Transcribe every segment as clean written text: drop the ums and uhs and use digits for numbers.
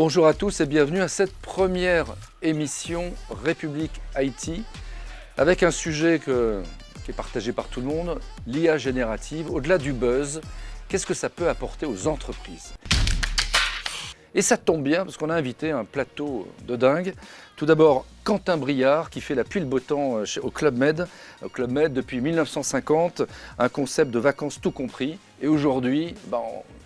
Bonjour à tous et bienvenue à cette première émission République IT avec un sujet qui est partagé par tout le monde, l'IA générative. Au-delà du buzz, qu'est-ce que ça peut apporter aux entreprises? Et ça tombe bien parce qu'on a invité un plateau de dingue. Tout d'abord, Quentin Briard qui fait la pluie le beau temps au Club Med. Au Club Med depuis 1950, un concept de vacances tout compris. Et aujourd'hui,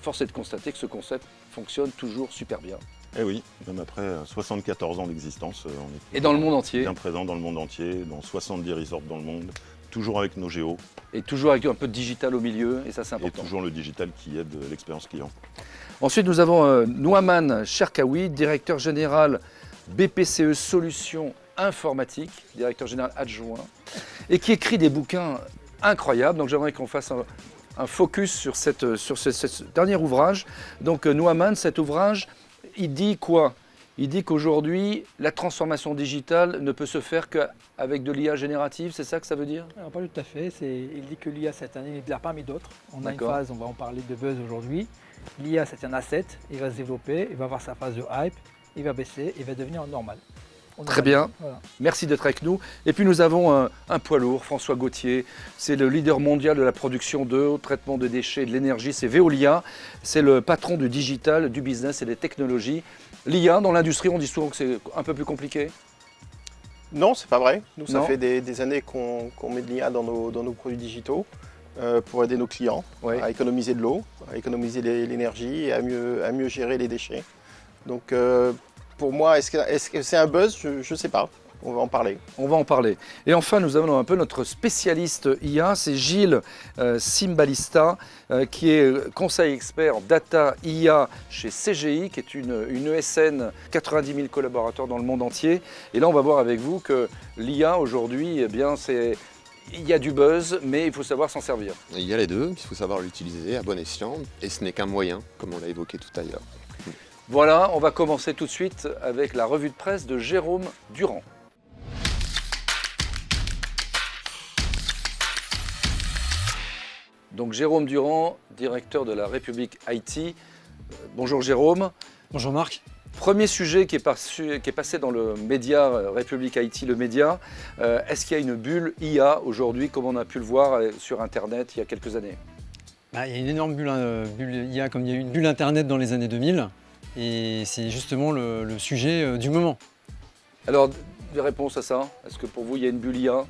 force est de constater que ce concept fonctionne toujours super bien. Eh oui, même après 74 ans d'existence, on est Et dans le monde entier. Bien présent dans le monde entier, dans 70 resorts dans le monde, toujours avec nos géos. Et toujours avec un peu de digital au milieu, et ça c'est important. Et toujours le digital qui aide l'expérience client. Ensuite, nous avons Nouaman Cherkaoui, directeur général BPCE Solutions Informatiques, directeur général adjoint, et qui écrit des bouquins incroyables. Donc j'aimerais qu'on fasse un focus sur ce dernier ouvrage. Donc Nouaman, cet ouvrage, il dit quoi? Il dit qu'aujourd'hui, la transformation digitale ne peut se faire qu'avec de l'IA générative, c'est ça que ça veut dire? Alors, pas tout à fait, il dit que l'IA c'est un univers parmi d'autres. On a une D'accord. phase, on va en parler de buzz aujourd'hui. L'IA c'est un asset, il va se développer, il va avoir sa phase de hype, il va baisser, il va devenir normal. Très bien, Voilà. merci d'être avec nous. Et puis nous avons un poids lourd, François Gauthier, c'est le leader mondial de la production d'eau, traitement de déchets et de l'énergie, c'est Veolia, c'est le patron du digital, du business et des technologies. L'IA, dans l'industrie, on dit souvent que c'est un peu plus compliqué. Non, c'est pas vrai. Nous, ça Non. fait des années qu'on met de l'IA dans nos produits digitaux pour aider nos clients Ouais. à économiser de l'eau, à économiser l'énergie et à mieux gérer les déchets. Donc, pour moi, est-ce que c'est un buzz? Je ne sais pas. On va en parler. On va en parler. Et enfin, nous avons un peu notre spécialiste IA, c'est Gilles Simbalista, qui est conseil expert data IA chez CGI, qui est une ESN, 90 000 collaborateurs dans le monde entier. Et là, on va voir avec vous que l'IA aujourd'hui, eh bien, il y a du buzz, mais il faut savoir s'en servir. Il y a les deux, il faut savoir l'utiliser à bon escient, et ce n'est qu'un moyen, comme on l'a évoqué tout à l'heure. Voilà, on va commencer tout de suite avec la revue de presse de Jérôme Durand. Donc Jérôme Durand, directeur de la République IT. Bonjour Jérôme. Bonjour Marc. Premier sujet qui est passé dans le média, République IT, le média. Est-ce qu'il y a une bulle IA aujourd'hui, comme on a pu le voir sur Internet il y a quelques années? Il y a une énorme bulle IA, comme il y a eu une bulle Internet dans les années 2000. Et c'est justement le sujet du moment. Alors, des réponses à ça? Est-ce que pour vous, il y a une bulle IA?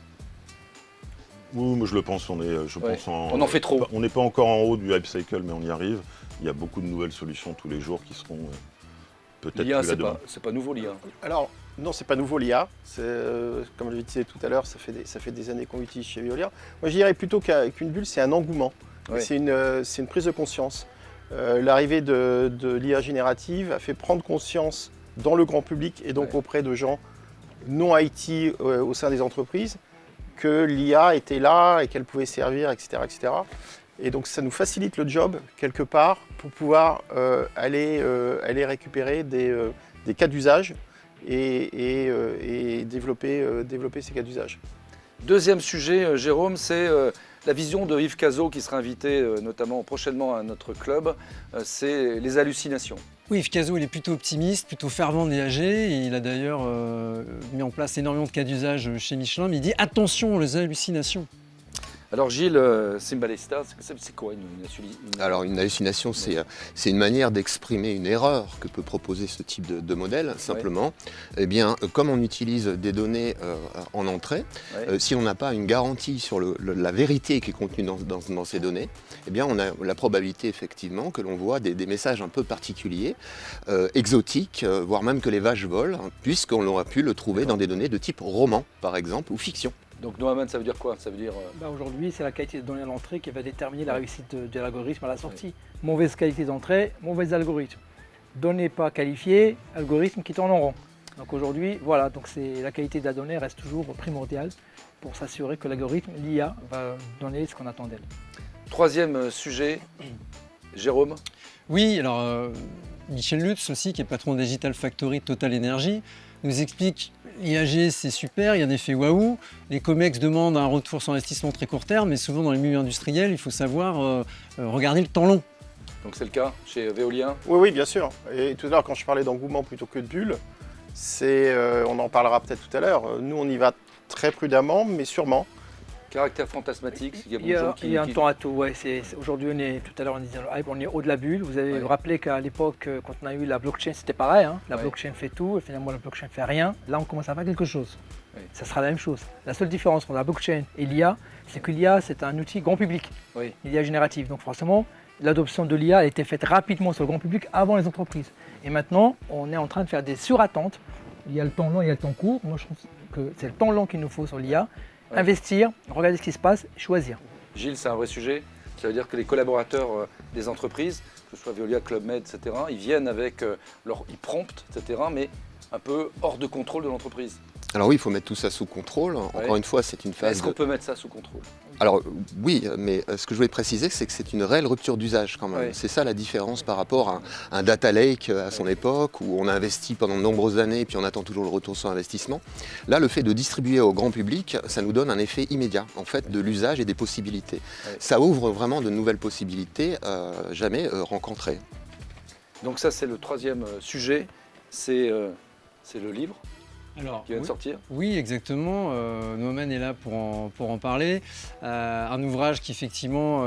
Oui, moi je le pense, on en fait trop. On n'est pas encore en haut du hype cycle, mais on y arrive. Il y a beaucoup de nouvelles solutions tous les jours qui seront peut-être L'IA, plus là demain. c'est pas nouveau l'IA. Alors, non, c'est pas nouveau l'IA. Comme je le disais tout à l'heure, ça fait des années qu'on l'utilise chez Veolia. Moi, je dirais plutôt qu'une bulle, c'est un engouement. Ouais. C'est une prise de conscience. L'arrivée de l'IA générative a fait prendre conscience dans le grand public et donc auprès de gens non IT au sein des entreprises que l'IA était là et qu'elle pouvait servir, etc., etc. Et donc ça nous facilite le job quelque part pour pouvoir aller récupérer des cas d'usage et développer ces cas d'usage. Deuxième sujet, Jérôme, c'est la vision de Yves Cazot qui sera invité notamment prochainement à notre club, c'est les hallucinations. Oui, Yves Cazot, il est plutôt optimiste, plutôt fervent des AG. Et il a d'ailleurs mis en place énormément de cas d'usage chez Michelin. Mais il dit attention aux hallucinations. Alors Gilles Simbalesta, c'est quoi une Alors une hallucination, c'est une manière d'exprimer une erreur que peut proposer ce type de modèle, simplement. Eh bien, comme on utilise des données en entrée, si on n'a pas une garantie sur la vérité qui est contenue dans ces données, eh bien, on a la probabilité effectivement que l'on voit des messages un peu particuliers, exotiques, voire même que les vaches volent, hein, puisqu'on aura pu le trouver dans des données de type roman, par exemple, ou fiction. Donc Nouaman, ça veut dire quoi? Ça veut dire Aujourd'hui, c'est la qualité des données à l'entrée qui va déterminer la réussite de l'algorithme à la sortie. Mauvaise qualité d'entrée, mauvais algorithme. Données pas qualifiées, algorithme qui tourne en rond. Donc aujourd'hui, voilà, donc la qualité de la donnée reste toujours primordiale pour s'assurer que l'algorithme, l'IA, va donner ce qu'on attend d'elle. Troisième sujet, Jérôme. Oui, alors Michel Lutz aussi, qui est patron de Digital Factory Total Energy, nous explique l'IAG c'est super, il y a un effet waouh. Les COMEX demandent un retour sur investissement très court terme, mais souvent dans les milieux industriels, il faut savoir regarder le temps long. Donc c'est le cas chez Veolia? Oui, oui, bien sûr. Et tout à l'heure, quand je parlais d'engouement plutôt que de bulle, on en parlera peut-être tout à l'heure. Nous, on y va très prudemment, mais sûrement. Caractère fantasmatique, il y a beaucoup Il y de gens a, qui... il y a un temps à tout. Ouais, aujourd'hui, tout à l'heure, on disait hype, on est haut de la bulle. Vous avez Ouais. rappelé qu'à l'époque, quand on a eu la blockchain, c'était pareil. Hein. La Ouais. blockchain fait tout, et finalement, la blockchain fait rien. Là, on commence à faire quelque chose. Ouais. Ça sera la même chose. La seule différence entre la blockchain et l'IA, c'est que l'IA, c'est un outil grand public. Oui. L'IA générative. Donc, forcément, l'adoption de l'IA a été faite rapidement sur le grand public avant les entreprises. Et maintenant, on est en train de faire des surattentes. Il y a le temps long, il y a le temps court. Moi, je trouve que c'est le temps long qu'il nous faut sur l'IA. Ouais. Investir, regarder ce qui se passe, choisir. Gilles, c'est un vrai sujet. Ça veut dire que les collaborateurs des entreprises, que ce soit Veolia, Club Med, etc., ils viennent avec ils promptent, etc., mais un peu hors de contrôle de l'entreprise. Alors oui, il faut mettre tout ça sous contrôle. Encore une fois, c'est une phase Est-ce qu'on peut mettre ça sous contrôle? Alors oui, mais ce que je voulais préciser, c'est que c'est une réelle rupture d'usage quand même. Oui. C'est ça la différence par rapport à un data lake à son époque, où on a investi pendant de nombreuses années et puis on attend toujours le retour sur investissement. Là, le fait de distribuer au grand public, ça nous donne un effet immédiat, en fait, de l'usage et des possibilités. Oui. Ça ouvre vraiment de nouvelles possibilités jamais rencontrées. Donc ça, c'est le troisième sujet, c'est le livre Alors, qui vient de oui. sortir. Oui, exactement. Noman est là pour en parler. Un ouvrage qui effectivement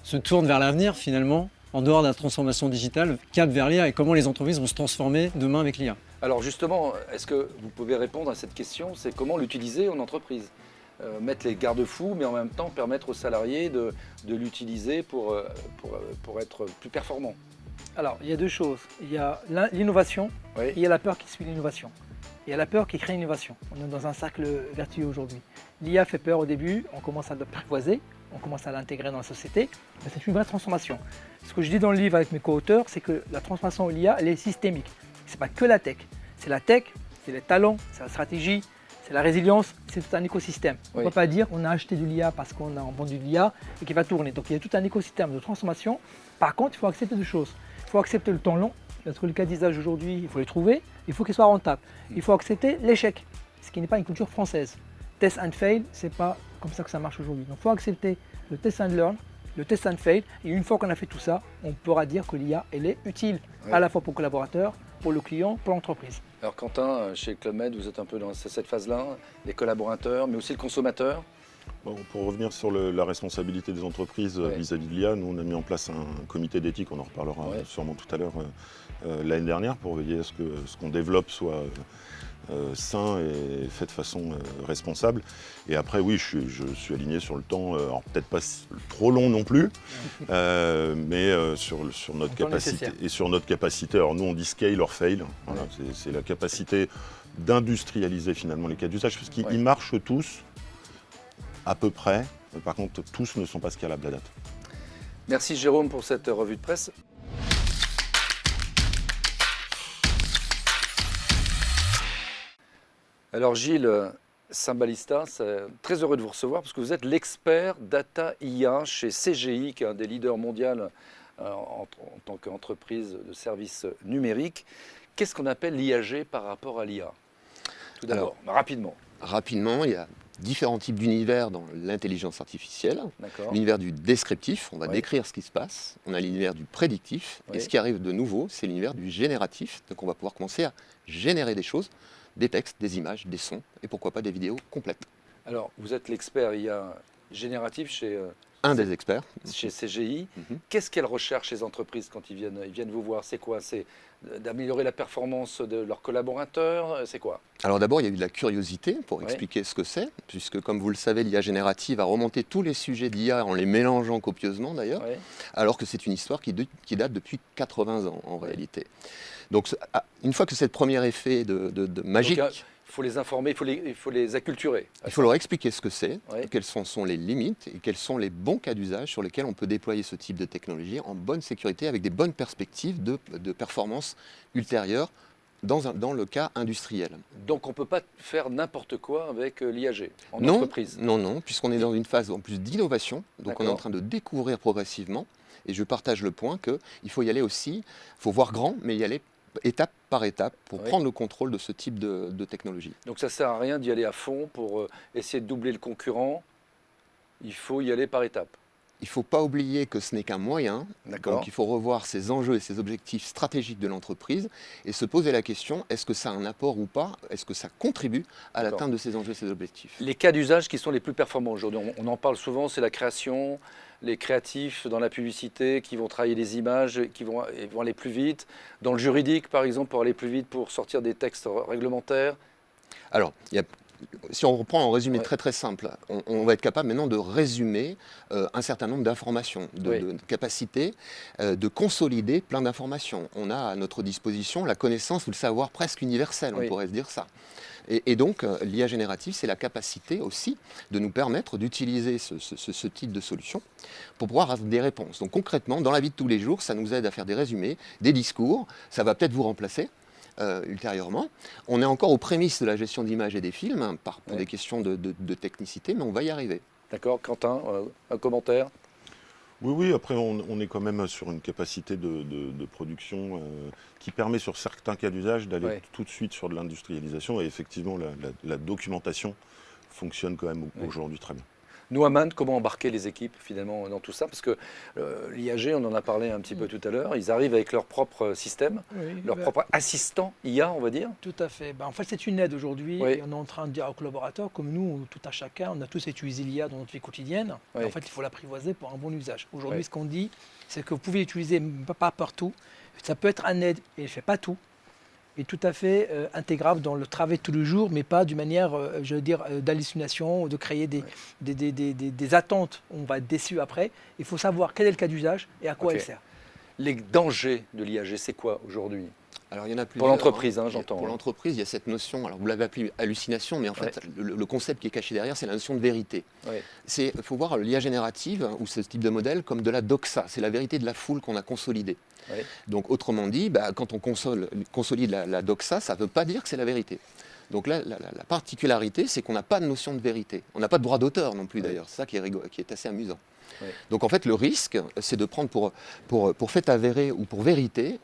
se tourne vers l'avenir finalement, en dehors de la transformation digitale, cap vers l'IA et comment les entreprises vont se transformer demain avec l'IA. Alors justement, est-ce que vous pouvez répondre à cette question? C'est comment l'utiliser en entreprise? Mettre les garde-fous, mais en même temps permettre aux salariés de l'utiliser pour être plus performants. Alors, il y a deux choses. Il y a l'innovation Oui. et il y a la peur qui suit l'innovation. Il y a la peur qui crée l'innovation. On est dans un cercle vertueux aujourd'hui. L'IA fait peur au début, on commence à l'apprivoiser, on commence à l'intégrer dans la société, mais c'est une vraie transformation. Ce que je dis dans le livre avec mes co-auteurs, c'est que la transformation de l'IA, elle est systémique. Ce n'est pas que la tech. C'est la tech, c'est les talents, c'est la stratégie, c'est la résilience, c'est tout un écosystème. On ne Oui. peut pas dire qu'on a acheté de l'IA parce qu'on a vendu de l'IA et qu'il va tourner. Donc il y a tout un écosystème de transformation. Par contre, il faut accepter deux choses. Il faut accepter le temps long, parce que les cas d'usage aujourd'hui, il faut les trouver, il faut qu'ils soient rentables. Il faut accepter l'échec, ce qui n'est pas une culture française. Test and fail, c'est pas comme ça que ça marche aujourd'hui. Donc il faut accepter le test and learn, le test and fail, et une fois qu'on a fait tout ça, on pourra dire que l'IA, elle est utile, Oui. à la fois pour le collaborateur, pour le client, pour l'entreprise. Alors Quentin, chez Club Med, vous êtes un peu dans cette phase-là, les collaborateurs, mais aussi le consommateur. Bon, pour revenir sur la responsabilité des entreprises Ouais. vis-à-vis de l'IA, nous on a mis en place un comité d'éthique, on en reparlera Ouais. sûrement tout à l'heure, l'année dernière, pour veiller à ce que ce qu'on développe soit sain et fait de façon responsable. Et après, oui, je suis aligné sur le temps, alors peut-être pas trop long non plus, mais sur notre Le temps capacité. nécessaire. Et sur notre capacité, alors nous on dit scale or fail, voilà, Ouais. c'est la capacité d'industrialiser finalement les cas d'usage, parce qu'ils Ouais. ils marchent tous à peu près. Par contre, tous ne sont pas scalables à date. Merci Jérôme pour cette revue de presse. Alors Gilles Sambalista, c'est très heureux de vous recevoir parce que vous êtes l'expert data IA chez CGI, qui est un des leaders mondiaux en tant qu'entreprise de services numériques. Qu'est-ce qu'on appelle l'IAG par rapport à l'IA? Tout d'abord, rapidement. Rapidement, il y a différents types d'univers dans l'intelligence artificielle. D'accord. L'univers du descriptif, on va Ouais. décrire ce qui se passe. On a l'univers du prédictif. Ouais. Et ce qui arrive de nouveau, c'est l'univers du génératif. Donc on va pouvoir commencer à générer des choses, des textes, des images, des sons, et pourquoi pas des vidéos complètes. Alors, vous êtes l'expert IA génératif chez Un des experts. CGI. Mhm. Qu'est-ce qu'elles recherchent les entreprises quand ils viennent vous voir? C'est quoi? C'est d'améliorer la performance de leurs collaborateurs? C'est quoi? Alors d'abord, il y a eu de la curiosité pour Ouais. expliquer ce que c'est, puisque comme vous le savez, l'IA générative a remonté tous les sujets d'IA en les mélangeant copieusement d'ailleurs, Ouais. alors que c'est une histoire qui date depuis 80 ans en réalité. Donc une fois que cette premier effet de magique, Donc, il faut les informer, il faut les acculturer. il faut leur expliquer ce que c'est, Ouais. quelles sont les limites et quels sont les bons cas d'usage sur lesquels on peut déployer ce type de technologie en bonne sécurité avec des bonnes perspectives de performance ultérieure dans le cas industriel. Donc on ne peut pas faire n'importe quoi avec l'IAG en Non, entreprise. non, puisqu'on est dans une phase en plus d'innovation, donc on est en D'accord. train de découvrir progressivement, et je partage le point qu'il faut y aller aussi, il faut voir grand, mais y aller étape par étape pour Oui. prendre le contrôle de ce type de technologie. Donc ça ne sert à rien d'y aller à fond pour essayer de doubler le concurrent. Il faut y aller par étapes. il ne faut pas oublier que ce n'est qu'un moyen. D'accord. Donc il faut revoir ses enjeux et ses objectifs stratégiques de l'entreprise et se poser la question, est-ce que ça a un apport ou pas? Est-ce que ça contribue à D'accord. l'atteinte de ces enjeux et ces objectifs? Les cas d'usage qui sont les plus performants aujourd'hui, on en parle souvent, c'est la création, les créatifs dans la publicité qui vont travailler les images, qui vont aller plus vite. Dans le juridique, par exemple, pour aller plus vite, pour sortir des textes réglementaires. Alors, si on reprend en résumé Ouais. très très simple, on va être capable maintenant de résumer un certain nombre d'informations, Oui. de capacités, de consolider plein d'informations. On a à notre disposition la connaissance ou le savoir presque universel, on Oui. pourrait se dire ça. Et donc, l'IA générative, c'est la capacité aussi de nous permettre d'utiliser ce type de solution pour pouvoir avoir des réponses. Donc concrètement, dans la vie de tous les jours, ça nous aide à faire des résumés, des discours, ça va peut-être vous remplacer. Ultérieurement. On est encore aux prémices de la gestion d'images et des films, hein, pour Ouais. des questions de technicité, mais on va y arriver. D'accord, Quentin, un commentaire? Oui, après on est quand même sur une capacité de production qui permet sur certains cas d'usage d'aller Ouais. tout de suite sur de l'industrialisation et effectivement la documentation fonctionne quand même Oui. aujourd'hui très bien. Nouhaman, comment embarquer les équipes finalement dans tout ça? Parce que l'IAG, on en a parlé un petit peu tout à l'heure, ils arrivent avec leur propre système, Oui, leur bah, propre assistant IA, on va dire. tout à fait. En fait, c'est une aide aujourd'hui. Oui. Et on est en train de dire aux collaborateurs, comme nous, tout à chacun, on a tous utilisé l'IA dans notre vie quotidienne. Oui. Et en fait, il faut l'apprivoiser pour un bon usage. Aujourd'hui, Oui. ce qu'on dit, c'est que vous pouvez l'utiliser pas partout. Ça peut être un aide, et il ne fait pas tout. Et tout à fait intégrable dans le travail de tous les jours, mais pas d'une manière, je veux dire, d'hallucination ou de créer des attentes. On va être déçu après. Il faut savoir quel est le cas d'usage et à quoi Ok. elle sert. Les dangers de l'IAG, c'est quoi aujourd'hui? Alors, il y en a plusieurs. Pour l'entreprise, hein, Il y a- j'entends, Pour hein. l'entreprise, il y a cette notion, alors vous l'avez appelée hallucination, mais en fait, le concept qui est caché derrière, c'est la notion de vérité. Ouais. Il faut voir l'IA générative, ou ce type de modèle, comme de la doxa. C'est la vérité de la foule qu'on a consolidée. Ouais. Donc, autrement dit, quand on consolide la doxa, ça ne veut pas dire que c'est la vérité. Donc là, la particularité, c'est qu'on n'a pas de notion de vérité. On n'a pas de droit d'auteur non plus, Ouais. d'ailleurs. C'est ça qui est assez amusant. Ouais. Donc en fait, le risque, c'est de prendre pour fait avéré ou pour vérité,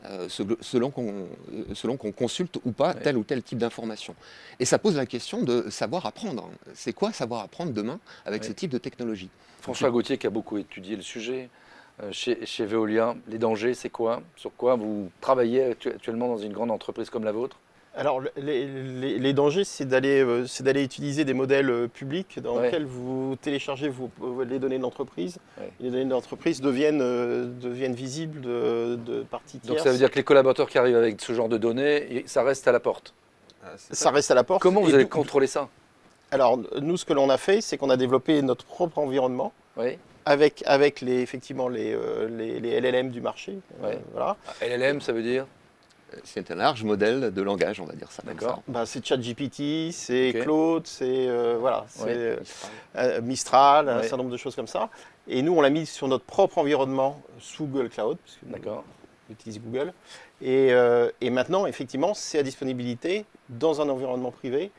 selon qu'on consulte ou pas Ouais. tel ou tel type d'information. Et ça pose la question de savoir apprendre. C'est quoi savoir apprendre demain avec Ouais. ce type de technologie? François Gauthier qui a beaucoup étudié le sujet, chez Veolia, les dangers, c'est quoi? Sur quoi vous travaillez actuellement dans une grande entreprise comme la vôtre? Alors, les dangers, c'est d'aller utiliser des modèles publics dans Ouais. lesquels vous téléchargez les données de l'entreprise. Ouais. Les données de l'entreprise deviennent visibles de parties Donc tierces. ça veut dire que les collaborateurs qui arrivent avec ce genre de données, ça reste à la porte. Ça reste à la porte. Comment vous Et allez d'où- contrôler ça? Alors, nous, ce que l'on a fait, c'est qu'on a développé notre propre environnement Oui. avec effectivement les LLM du marché. Ouais. Voilà. LLM, ça veut dire? C'est un large modèle de langage, on va dire ça comme D'accord. Bah, c'est ChatGPT, c'est Ok. Claude, c'est voilà, c'est ça. Mistral, un Ouais. certain nombre de choses comme ça. Et nous, on l'a mis sur notre propre environnement sous Google Cloud, parce que D'accord. on utilise Google. Et maintenant, effectivement, c'est à disponibilité dans un environnement privé,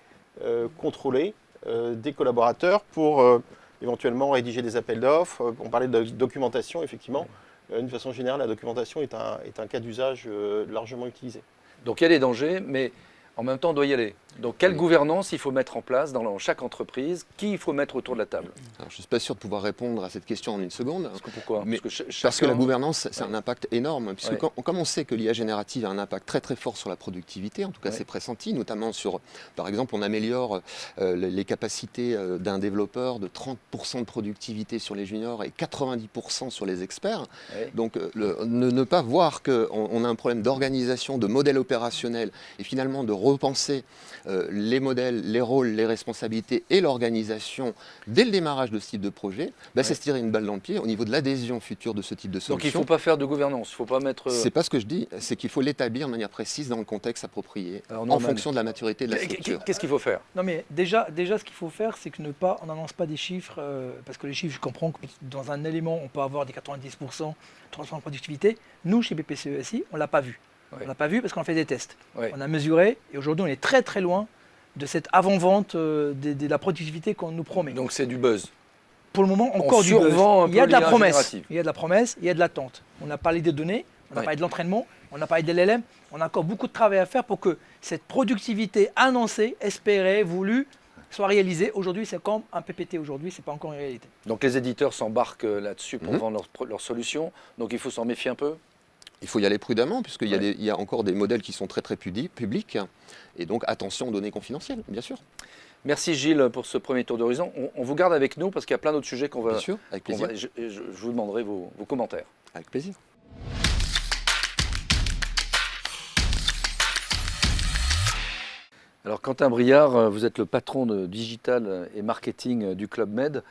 contrôlé, des collaborateurs pour éventuellement rédiger des appels d'offres. On parlait de documentation, effectivement. D'une façon générale, la documentation est un cas d'usage largement utilisé. Donc il y a des dangers, mais en même temps, on doit y aller. Donc quelle Oui. gouvernance il faut mettre en place dans chaque entreprise? Qui il faut mettre autour de la table? Alors, je ne suis pas sûr de pouvoir répondre à cette question en une seconde. Pourquoi? Mais Parce que, Parce que la chacun- gouvernance, c'est Ouais. un impact énorme. Puisque Ouais. comme on sait que l'IA générative a un impact très très fort sur la productivité, en tout cas Ouais. c'est pressenti, notamment sur, par exemple, on améliore les capacités d'un développeur de 30% de productivité sur les juniors et 90% sur les experts. Ouais. Donc ne pas voir qu'on a un problème d'organisation, de modèle opérationnel et finalement de repenser les modèles, les rôles, les responsabilités et l'organisation dès le démarrage de ce type de projet, c'est se tirer une balle dans le pied au niveau de l'adhésion future de ce type de solution. Donc il ne faut pas faire de gouvernance, il ne faut pas mettre... C'est pas ce que je dis, c'est qu'il faut l'établir de manière précise dans le contexte approprié, Alors, en Norman, fonction de la maturité de la structure. Qu'est-ce qu'il faut faire? Non mais déjà ce qu'il faut faire, c'est que on n'annonce pas des chiffres, parce que les chiffres, je comprends que dans un élément, on peut avoir des 90%, 300% de productivité. Nous, chez BPCE-SI, on ne l'a pas vu. Ouais. On ne l'a pas vu parce qu'on a fait des tests. Ouais. On a mesuré, et aujourd'hui, on est très très loin de cette avant-vente de la productivité qu'on nous promet. Donc c'est du buzz. Pour le moment, on encore du buzz. survend un Il y a peu de la l'IA promesse. générative. Il y a de la promesse, il y a de l'attente. On a parlé des données, on a Ouais. parlé de l'entraînement, on a parlé de l'LLM. On a encore beaucoup de travail à faire pour que cette productivité annoncée, espérée, voulue, soit réalisé. Aujourd'hui, c'est comme un PPT. Aujourd'hui, ce n'est pas encore une réalité. Donc les éditeurs s'embarquent là-dessus pour Mhm. vendre leurs solutions. Donc il faut s'en méfier un peu. Il faut y aller prudemment, puisqu'il y a Ouais. il y a encore des modèles qui sont très très publics. Et donc attention aux données confidentielles, bien sûr. Merci Gilles pour ce premier tour d'horizon. On vous garde avec nous parce qu'il y a plein d'autres sujets qu'on va, Bien sûr, avec plaisir. je vous demanderai vos commentaires. Avec plaisir. Alors Quentin Briard, vous êtes le patron de digital et marketing du Club Med.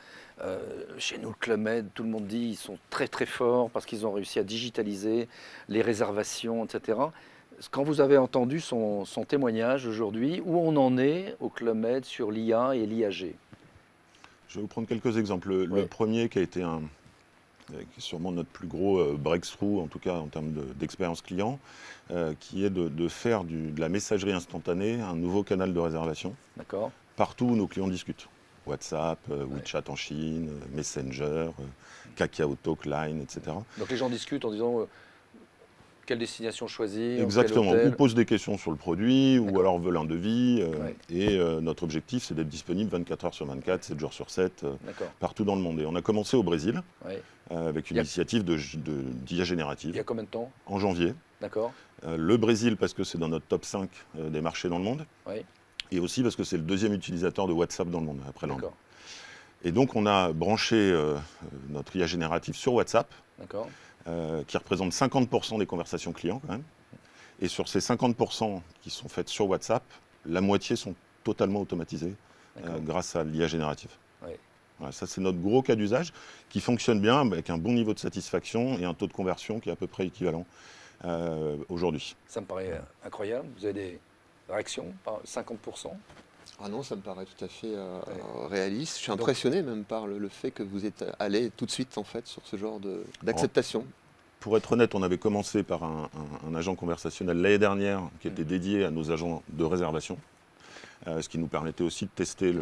Chez nous, le Club Med, tout le monde dit qu'ils sont très très forts parce qu'ils ont réussi à digitaliser les réservations, etc. Quand vous avez entendu son témoignage aujourd'hui, où on en est au Club Med sur l'IA et l'IAG? Je vais vous prendre quelques exemples. Le Oui. premier qui a été qui est sûrement notre plus gros breakthrough, en tout cas en termes d'expérience client, qui est de faire de la messagerie instantanée un nouveau canal de réservation D'accord. partout où nos clients discutent. WhatsApp, WeChat en Chine, Messenger, KakaoTalk, Line, etc. Donc les gens discutent en disant quelle destination choisir, Exactement, quel ou hôtel. posent des questions sur le produit, ou D'accord. alors veulent un devis. Ouais. Et notre objectif, c'est d'être disponible 24 heures sur 24, 7 jours sur 7, D'accord. partout dans le monde. Et on a commencé au Brésil, Ouais. avec une Il y a- initiative d'IA Il y générative, a combien de temps? en janvier. D'accord. Le Brésil, parce que c'est dans notre top 5 des marchés dans le monde. Oui. Et aussi parce que c'est le deuxième utilisateur de WhatsApp dans le monde, après l'Inde. D'accord. Et donc, on a branché notre IA générative sur WhatsApp, D'accord. qui représente 50% des conversations clients quand même. Et sur ces 50% qui sont faites sur WhatsApp, la moitié sont totalement automatisées D'accord. grâce à l'IA générative. Oui. Voilà, ça, c'est notre gros cas d'usage qui fonctionne bien avec un bon niveau de satisfaction et un taux de conversion qui est à peu près équivalent aujourd'hui. Ça me paraît incroyable. Vous avez des réactions par 50%. Ah non, ça me paraît tout à fait réaliste. Je suis impressionné même par le fait que vous êtes allé tout de suite en fait sur ce genre d'acceptation. Pour être honnête, on avait commencé par un agent conversationnel l'année dernière qui était dédié à nos agents de réservation, ce qui nous permettait aussi de tester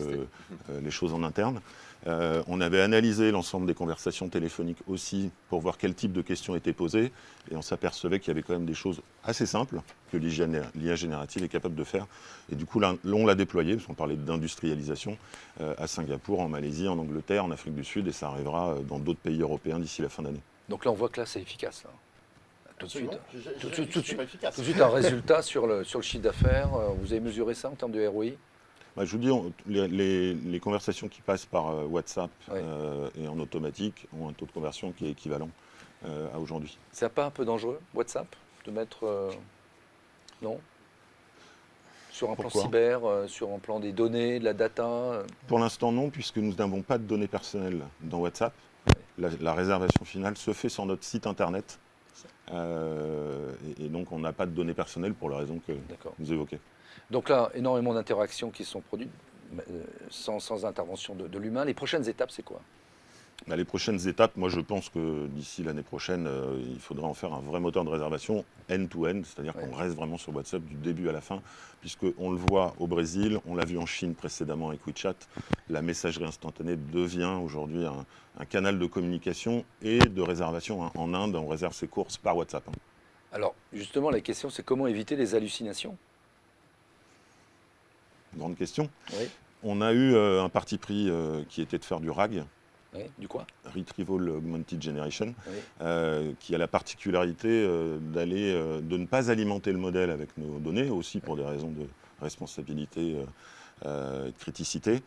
les choses en interne. On avait analysé l'ensemble des conversations téléphoniques aussi pour voir quel type de questions étaient posées et on s'apercevait qu'il y avait quand même des choses assez simples que l'IA générative est capable de faire. Et du coup, là, on l'a déployé, parce qu'on parlait d'industrialisation, à Singapour, en Malaisie, en Angleterre, en Afrique du Sud et ça arrivera dans d'autres pays européens d'ici la fin d'année. Donc là, on voit que là, c'est efficace. Là. Tout de suite. Absolument. Tout de suite, tout de suite. Pas efficace. Tout de suite, un résultat sur le chiffre d'affaires. Vous avez mesuré ça en termes de ROI? Bah, je vous dis, les conversations qui passent par WhatsApp Oui. et en automatique ont un taux de conversion qui est équivalent à aujourd'hui. C'est pas un peu dangereux, WhatsApp, de mettre. Non? Sur un plan Pourquoi cyber, sur un plan des données, de la data. Pour l'instant, non, puisque nous n'avons pas de données personnelles dans WhatsApp. La réservation finale se fait sur notre site internet. Et donc, on n'a pas de données personnelles pour la raison que D'accord. vous évoquez. Donc là, énormément d'interactions qui sont produites sans intervention de l'humain. Les prochaines étapes, c'est quoi? Bah, les prochaines étapes, moi je pense que d'ici l'année prochaine, il faudra en faire un vrai moteur de réservation end-to-end, c'est-à-dire qu'on reste vraiment sur WhatsApp du début à la fin, puisqu'on le voit au Brésil, on l'a vu en Chine précédemment avec WeChat, la messagerie instantanée devient aujourd'hui un canal de communication et de réservation. En Inde, on réserve ses courses par WhatsApp. Alors, justement, la question, c'est comment éviter les hallucinations? Grande question. Oui. On a eu un parti pris qui était de faire du RAG, Oui. Du quoi? Retrieval Augmented Generation, Oui. qui a la particularité de ne pas alimenter le modèle avec nos données, aussi pour des raisons de responsabilité et de criticité.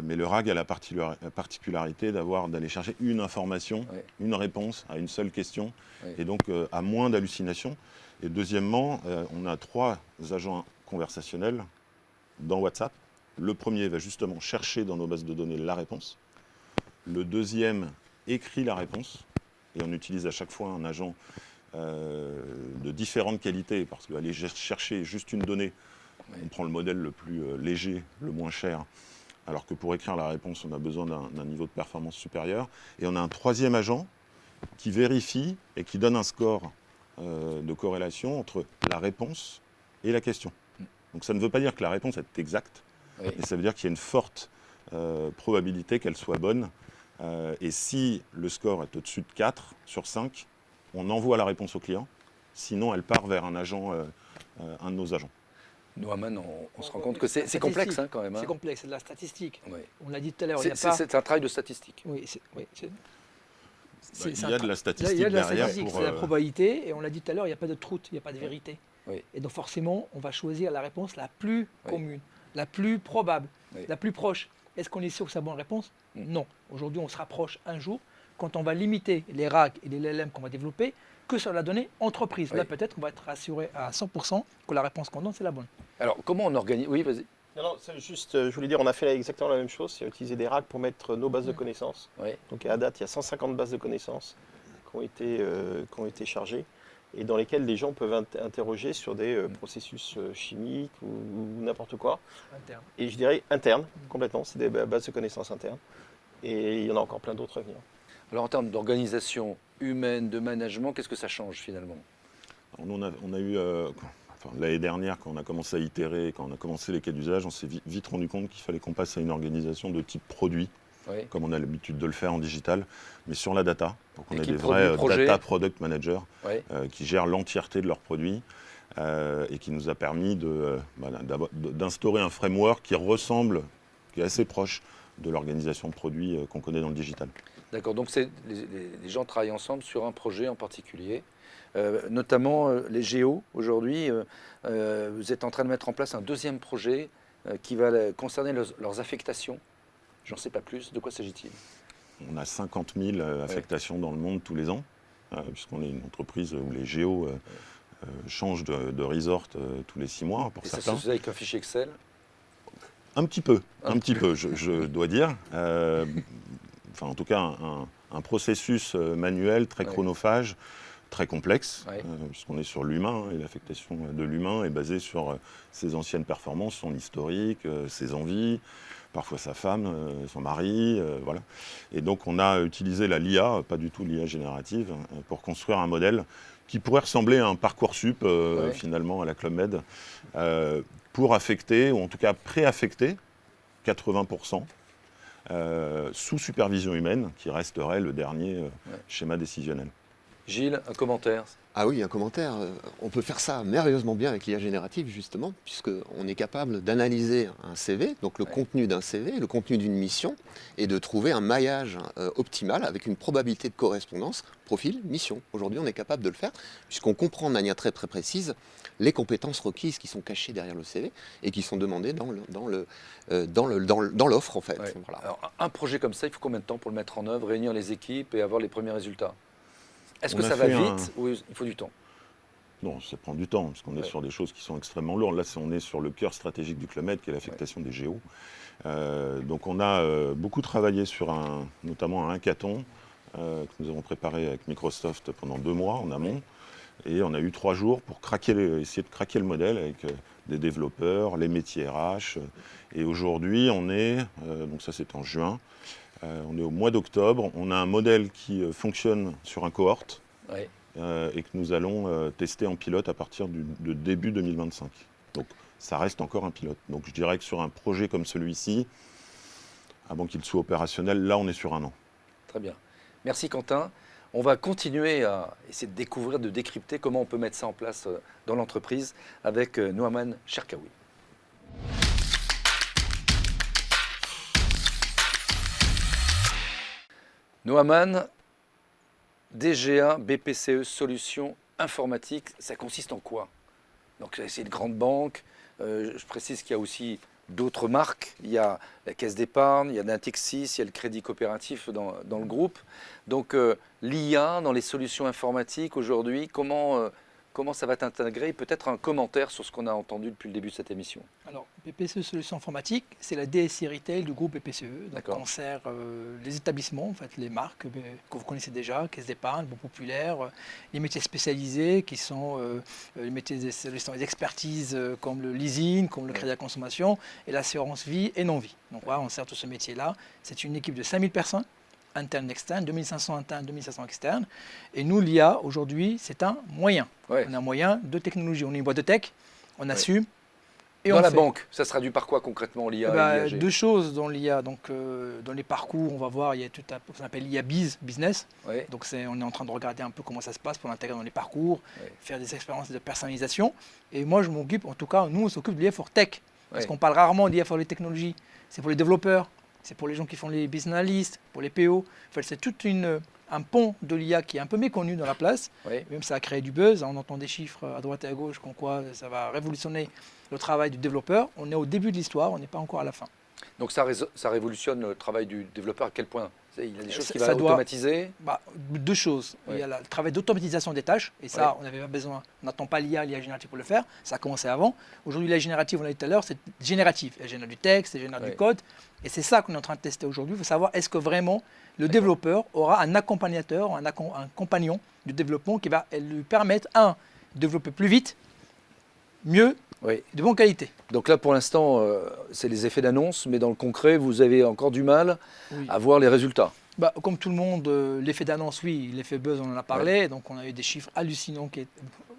Mais le RAG a la particularité d'aller chercher une information, Oui. une réponse à une seule question, Oui. et donc à moins d'hallucinations. Et deuxièmement, on a 3 agents conversationnels dans WhatsApp. Le premier va justement chercher dans nos bases de données la réponse. Le deuxième écrit la réponse. Et on utilise à chaque fois un agent de différentes qualités, parce qu'aller chercher juste une donnée, on prend le modèle le plus léger, le moins cher, alors que pour écrire la réponse, on a besoin d'un niveau de performance supérieur. Et on a un troisième agent qui vérifie et qui donne un score de corrélation entre la réponse et la question. Donc ça ne veut pas dire que la réponse est exacte, Oui. mais ça veut dire qu'il y a une forte probabilité qu'elle soit bonne. Et si le score est au-dessus de 4 sur 5, on envoie la réponse au client. Sinon, elle part vers un agent, un de nos agents. Noaman, on se rend compte que c'est complexe quand même. C'est complexe, c'est de la statistique. Oui. On l'a dit tout à l'heure. C'est un travail de statistique. Oui, Il y a de la statistique il y a de la derrière. statistique, c'est la probabilité, et on l'a dit tout à l'heure, il n'y a pas de truth, il n'y a pas de vérité. Oui. Et donc forcément, on va choisir la réponse la plus commune, la plus probable, la plus proche. Est-ce qu'on est sûr que c'est la bonne réponse? Non. Aujourd'hui, on se rapproche un jour, quand on va limiter les RAG et les LLM qu'on va développer, que sur la donnée entreprise. Là, peut-être qu'on va être assuré à 100% que la réponse qu'on donne, c'est la bonne. Alors, comment on organise? Oui, vas-y. Non, c'est juste, je voulais dire, on a fait exactement la même chose, c'est utiliser des RAG pour mettre nos bases de connaissances. Oui. Donc à date, il y a 150 bases de connaissances qui ont été chargées et dans lesquelles les gens peuvent interroger sur des processus chimiques ou n'importe quoi. Interne. Et je dirais internes, complètement, c'est des bases de connaissances internes. Et il y en a encore plein d'autres à venir. Alors, en termes d'organisation humaine, de management, qu'est-ce que ça change finalement? Alors, on a eu, l'année dernière, quand on a commencé à itérer, quand on a commencé les cas d'usage, on s'est vite rendu compte qu'il fallait qu'on passe à une organisation de type produit, comme on a l'habitude de le faire en digital, mais sur la data, pour qu'on ait des vrais data product managers qui gèrent l'entièreté de leurs produits et qui nous a permis d'instaurer un framework qui ressemble, qui est assez proche de l'organisation de produits qu'on connaît dans le digital. D'accord, donc les gens travaillent ensemble sur un projet en particulier, notamment les géos. Aujourd'hui, vous êtes en train de mettre en place un deuxième projet qui va concerner leurs affectations. J'en sais pas plus. De quoi s'agit-il? On a 50 000 affectations dans le monde tous les ans, puisqu'on est une entreprise où les géos changent de resort tous les 6 mois pour certains. Ça se fait avec un fichier Excel? Un petit peu, je dois dire. En tout cas, un processus manuel très chronophage, très complexe, puisqu'on est sur l'humain, et l'affectation de l'humain est basée sur ses anciennes performances, son historique, ses envies, parfois sa femme, son mari, voilà. Et donc on a utilisé l'IA, pas du tout l'IA générative, pour construire un modèle qui pourrait ressembler à un Parcoursup, finalement, à la Club Med, pour affecter, ou en tout cas préaffecter, 80%, sous supervision humaine, qui resterait le dernier schéma décisionnel. Gilles, un commentaire? Ah oui, un commentaire. On peut faire ça merveilleusement bien avec l'IA générative, justement, puisqu'on est capable d'analyser un CV, donc le contenu d'un CV, le contenu d'une mission, et de trouver un maillage optimal avec une probabilité de correspondance profil-mission. Aujourd'hui, on est capable de le faire, puisqu'on comprend de manière très précise les compétences requises qui sont cachées derrière le CV et qui sont demandées dans l'offre, en fait. Ouais. Voilà. Alors, un projet comme ça, il faut combien de temps pour le mettre en œuvre, réunir les équipes et avoir les premiers résultats? Est-ce que ça va vite ou il faut du temps? Non, ça prend du temps, parce qu'on est sur des choses qui sont extrêmement lourdes. Là, on est sur le cœur stratégique du Club Med, qui est l'affectation des géos. Donc on a beaucoup travaillé sur notamment un hackathon que nous avons préparé avec Microsoft pendant 2 mois en amont. Et on a eu 3 jours pour essayer de craquer le modèle avec des développeurs, les métiers RH. Et aujourd'hui, on est, donc ça c'est en juin, on est au mois d'octobre, on a un modèle qui fonctionne sur un cohorte et que nous allons tester en pilote à partir de début 2025. Donc ça reste encore un pilote. Donc je dirais que sur un projet comme celui-ci, avant qu'il soit opérationnel, là on est sur 1 an. Très bien. Merci Quentin. On va continuer à essayer de découvrir, de décrypter comment on peut mettre ça en place dans l'entreprise avec Noaman Cherkaoui. Noaman, DGA, BPCE, solutions informatiques, ça consiste en quoi? Donc c'est une grande banque, je précise qu'il y a aussi d'autres marques, il y a la Caisse d'épargne, il y a Natixis, il y a le Crédit Coopératif dans le groupe. Donc l'IA dans les solutions informatiques aujourd'hui, comment ça va t'intégrer? Peut-être un commentaire sur ce qu'on a entendu depuis le début de cette émission. Alors, BPCE Solutions Informatiques, c'est la DSI Retail du groupe BPCE. Donc on sert les établissements, en fait, les marques que vous connaissez déjà, Caisse d'épargne, Banque Populaire, les métiers spécialisés qui sont les métiers les expertises comme le leasing, comme le crédit à la consommation et l'assurance vie et non-vie. Donc voilà, on sert tous ce métier-là. C'est une équipe de 5000 personnes. Interne, externe, 2500 internes, 2500 externes. Et nous, l'IA, aujourd'hui, c'est un moyen. On a un moyen de technologie. On est une boîte de tech, on assume, Et Dans on la fait. banque, ça se traduit par quoi concrètement l'IA Bah, et l'IAG? deux choses dans l'IA. Donc, dans les parcours, on va voir, il y a tout ce qu'on appelle l'IA business. Oui, Donc, on est en train de regarder un peu comment ça se passe pour l'intégrer dans les parcours, Ouais. faire des expériences de personnalisation. Et moi, je m'occupe, en tout cas, nous, on s'occupe de l'IA for tech. Parce Ouais. qu'on parle rarement d'IA for les technologies. C'est pour les développeurs, c'est pour les gens qui font les business analysts, pour les PO. En fait, c'est tout un pont de l'IA qui est un peu méconnu dans la place. oui. Même ça a créé du buzz. On entend des chiffres à droite et à gauche, comme quoi ça va révolutionner le travail du développeur. On est au début de l'histoire, on n'est pas encore à la fin. Donc ça révolutionne le travail du développeur à quel point? Il y a des choses Ça- qui ça va doit- automatiser. Bah, deux choses. Ouais. Il y a le travail d'automatisation des tâches, et ça, Ouais. on n'avait pas besoin. On n'attend pas l'IA générative pour le faire. Ça a commencé avant. Aujourd'hui, l'IA générative, on l'a dit tout à l'heure, c'est génératif. Elle génère du texte, elle génère Ouais. du code. Et c'est ça qu'on est en train de tester aujourd'hui. Il faut savoir est-ce que vraiment le développeur aura un accompagnateur, un compagnon du développement qui va lui permettre, de développer plus vite, mieux, Oui. de bonne qualité. Donc là, pour l'instant, c'est les effets d'annonce, mais dans le concret, vous avez encore du mal Oui. à voir les résultats. Bah, comme tout le monde, l'effet d'annonce, oui, l'effet buzz, on en a parlé. Donc, on a eu des chiffres hallucinants,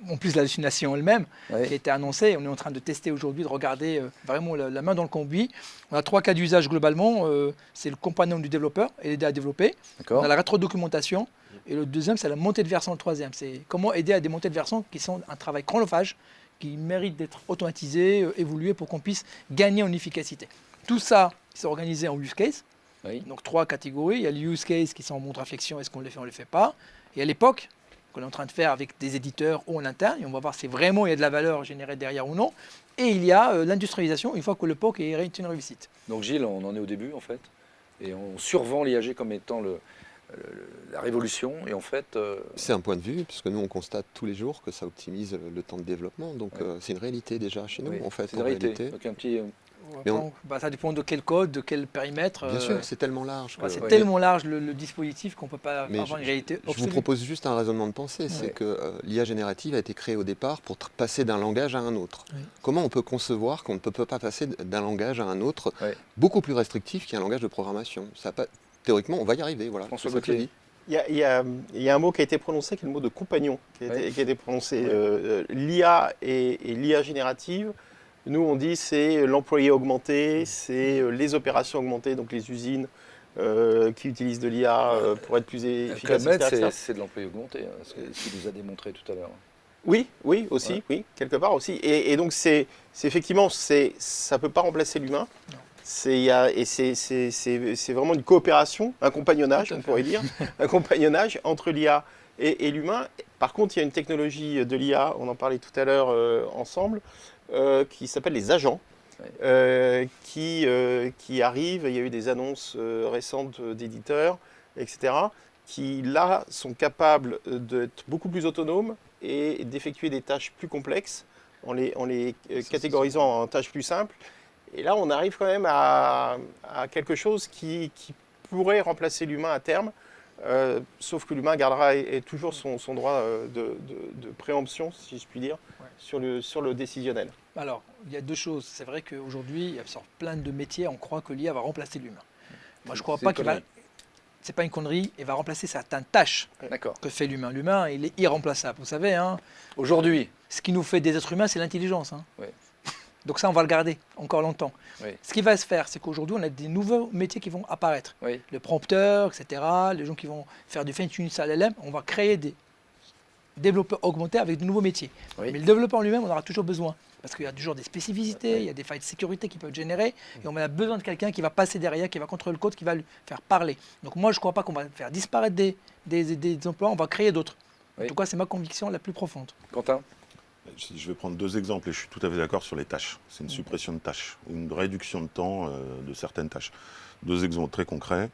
en plus l'hallucination elle-même, Ouais. qui a été annoncée. On est en train de tester aujourd'hui, de regarder vraiment la main dans le cambouis. On a 3 cas d'usage globalement. C'est le compagnon du développeur et l'aider à développer. On D'accord. a la rétrodocumentation. Et le deuxième, c'est la montée de version. Le troisième, c'est comment aider à des montées de version qui sont un travail chronophage, qui méritent d'être automatisés, évolués pour qu'on puisse gagner en efficacité. Tout ça, c'est organisé en use case. Oui. Donc 3 catégories. Il y a les use cases qui sont en mode réflexion, est-ce qu'on les fait, on ne les fait pas. Et à l'époque, qu'on est en train de faire avec des éditeurs ou en interne, et on va voir si vraiment il y a de la valeur générée derrière ou non. Et il y a l'industrialisation, une fois que le POC est une réussite. Donc Gilles, on en est au début en fait, et on survend l'IAG comme étant la révolution, et en fait, C'est un point de vue, puisque nous on constate tous les jours que ça optimise le temps de développement. Donc Ouais. c'est une réalité déjà chez nous oui, en fait. c'est une En réalité. réalité. Donc un petit, Mais on- Ça dépend de quel code, de quel périmètre. Bien sûr, c'est tellement large. Ouais, que- c'est Ouais. tellement large le dispositif qu'on ne peut pas Mais avoir une réalité Je vous absolue. propose juste un raisonnement de pensée, c'est Ouais. que l'IA générative a été créée au départ pour passer d'un langage à un autre. Oui. Comment on peut concevoir qu'on ne peut pas passer d'un langage à un autre Ouais. beaucoup plus restrictif qu'un langage de programmation? Ça a pas... Théoriquement, on va y arriver, voilà. François C'est ça que je Gauthier. dis. Il y a un mot qui a été prononcé, qui est le mot de compagnon, qui a Ouais. été prononcé. L'IA et l'IA générative, nous on dit c'est l'employé augmenté, c'est les opérations augmentées, donc les usines qui utilisent de l'IA pour être plus efficaces, Club Med, etc. c'est de l'employé augmenté, hein, ce qu'il nous a démontré tout à l'heure. Oui, oui, aussi, Ouais. oui, quelque part aussi. Et donc c'est effectivement, ça peut pas remplacer l'humain. Non. C'est vraiment une coopération, un compagnonnage, Tout à on fait. pourrait dire, un compagnonnage entre l'IA et l'humain. Par contre, il y a une technologie de l'IA, on en parlait tout à l'heure ensemble, qui s'appelle les agents, qui arrivent. Il y a eu des annonces récentes d'éditeurs, etc., qui là sont capables d'être beaucoup plus autonomes et d'effectuer des tâches plus complexes en les catégorisant en tâches plus simples. Et là, on arrive quand même à quelque chose qui pourrait remplacer l'humain à terme, sauf que l'humain gardera toujours son droit de préemption, si je puis dire, Ouais. sur le décisionnel. Alors, il y a deux choses. C'est vrai qu'aujourd'hui, il y a plein de métiers, on croit que l'IA va remplacer l'humain. Moi, je ne crois C'est pas une qu'il va... connerie. C'est pas une connerie, il va remplacer certaines tâches D'accord. que fait l'humain. L'humain, il est irremplaçable. Vous savez, hein, Aujourd'hui, ce qui nous fait des êtres humains, c'est l'intelligence. Hein. Ouais. Donc ça, on va le garder encore longtemps. Oui. Ce qui va se faire, c'est qu'aujourd'hui, on a des nouveaux métiers qui vont apparaître. oui, Le prompteur, etc., les gens qui vont faire du fine-tuning sur LLM, on va créer des développeurs augmentés avec de nouveaux métiers. Oui. Mais le développeur lui-même, on aura toujours besoin. Parce qu'il y a toujours des spécificités, Oui. il y a des failles de sécurité qui peuvent être générées, et on a besoin de quelqu'un qui va passer derrière, qui va contrôler le code, qui va lui faire parler. Donc moi, je ne crois pas qu'on va faire disparaître des emplois, on va créer d'autres. Oui. En tout cas, c'est ma conviction la plus profonde. Quentin. Je vais prendre deux exemples et je suis tout à fait d'accord sur les tâches. C'est une suppression de tâches, une réduction de temps de certaines tâches. Deux exemples très concrets.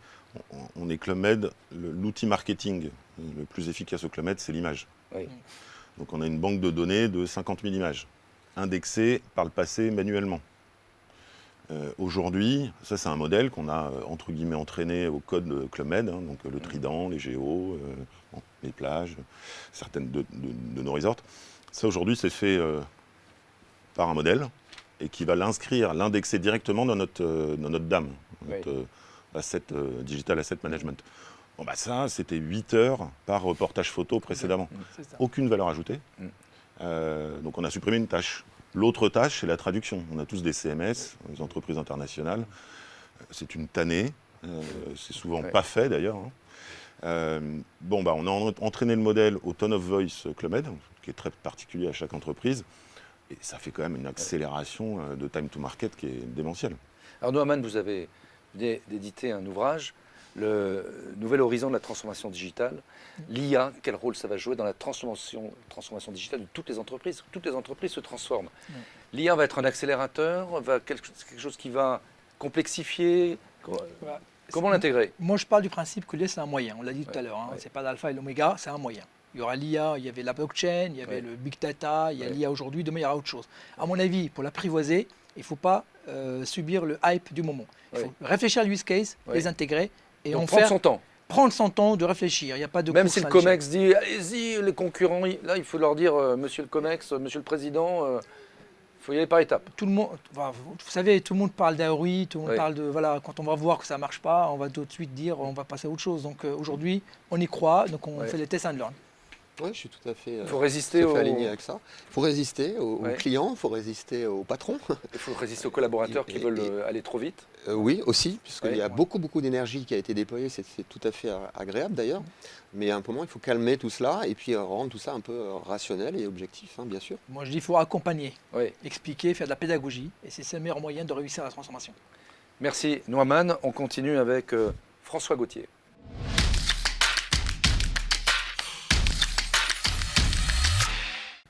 On est Club Med, l'outil marketing le plus efficace au Club Med, c'est l'image. Oui. Donc on a une banque de données de 50 000 images, indexées par le passé manuellement. Aujourd'hui, ça c'est un modèle qu'on a entre guillemets entraîné au code Club Med, hein, donc le Trident, les géos, les plages, certaines de nos resorts. Ça aujourd'hui c'est fait par un modèle et qui va l'indexer directement dans notre DAM, notre Digital Asset Management. Bon bah ça c'était 8 heures par reportage photo précédemment. C'est ça. Aucune valeur ajoutée. Mm. Donc on a supprimé une tâche. L'autre tâche, c'est la traduction. On a tous des CMS, les entreprises internationales. C'est une tannée. C'est souvent pas fait d'ailleurs. On a entraîné le modèle au Tone of Voice Clubmed, qui est très particulier à chaque entreprise. Et ça fait quand même une accélération de time to market qui est démentielle. Alors Noaman, vous avez d'éditer un ouvrage, le nouvel horizon de la transformation digitale. L'IA, quel rôle ça va jouer dans la transformation digitale de toutes les entreprises? Toutes les entreprises se transforment. L'IA va être un accélérateur, quelque chose qui va complexifier. Comment l'intégrer? Moi, je parle du principe que l'IA, c'est un moyen. On l'a dit tout à l'heure. C'est pas l'alpha et l'oméga, c'est un moyen. Il y aura l'IA, il y avait la blockchain, il y avait le big data, il y a l'IA aujourd'hui, demain il y aura autre chose. À mon avis, pour l'apprivoiser, il ne faut pas subir le hype du moment. Il faut réfléchir à l'use case, les intégrer et donc prendre son temps. Prendre son temps de réfléchir. Il n'y a pas de même si le COMEX dit allez-y, les concurrents, là il faut leur dire monsieur le COMEX, monsieur le président, il faut y aller par étapes. Tout le monde, vous savez, tout le monde parle d'AOI, tout le monde parle de voilà, quand on va voir que ça ne marche pas, on va tout de suite dire on va passer à autre chose. Donc aujourd'hui, on y croit, donc on fait les tests and learn. Oui, je suis tout à fait, aligné avec ça. Il faut résister aux clients, il faut résister aux patrons. Il faut résister aux collaborateurs qui veulent aller trop vite. Oui, aussi, puisqu'il y a beaucoup d'énergie qui a été déployée, c'est tout à fait agréable d'ailleurs. Mais à un moment, il faut calmer tout cela et puis rendre tout ça un peu rationnel et objectif, hein, bien sûr. Moi, je dis qu'il faut accompagner, expliquer, faire de la pédagogie. Et c'est le meilleur moyen de réussir la transformation. Merci Noaman. On continue avec François Gauthier.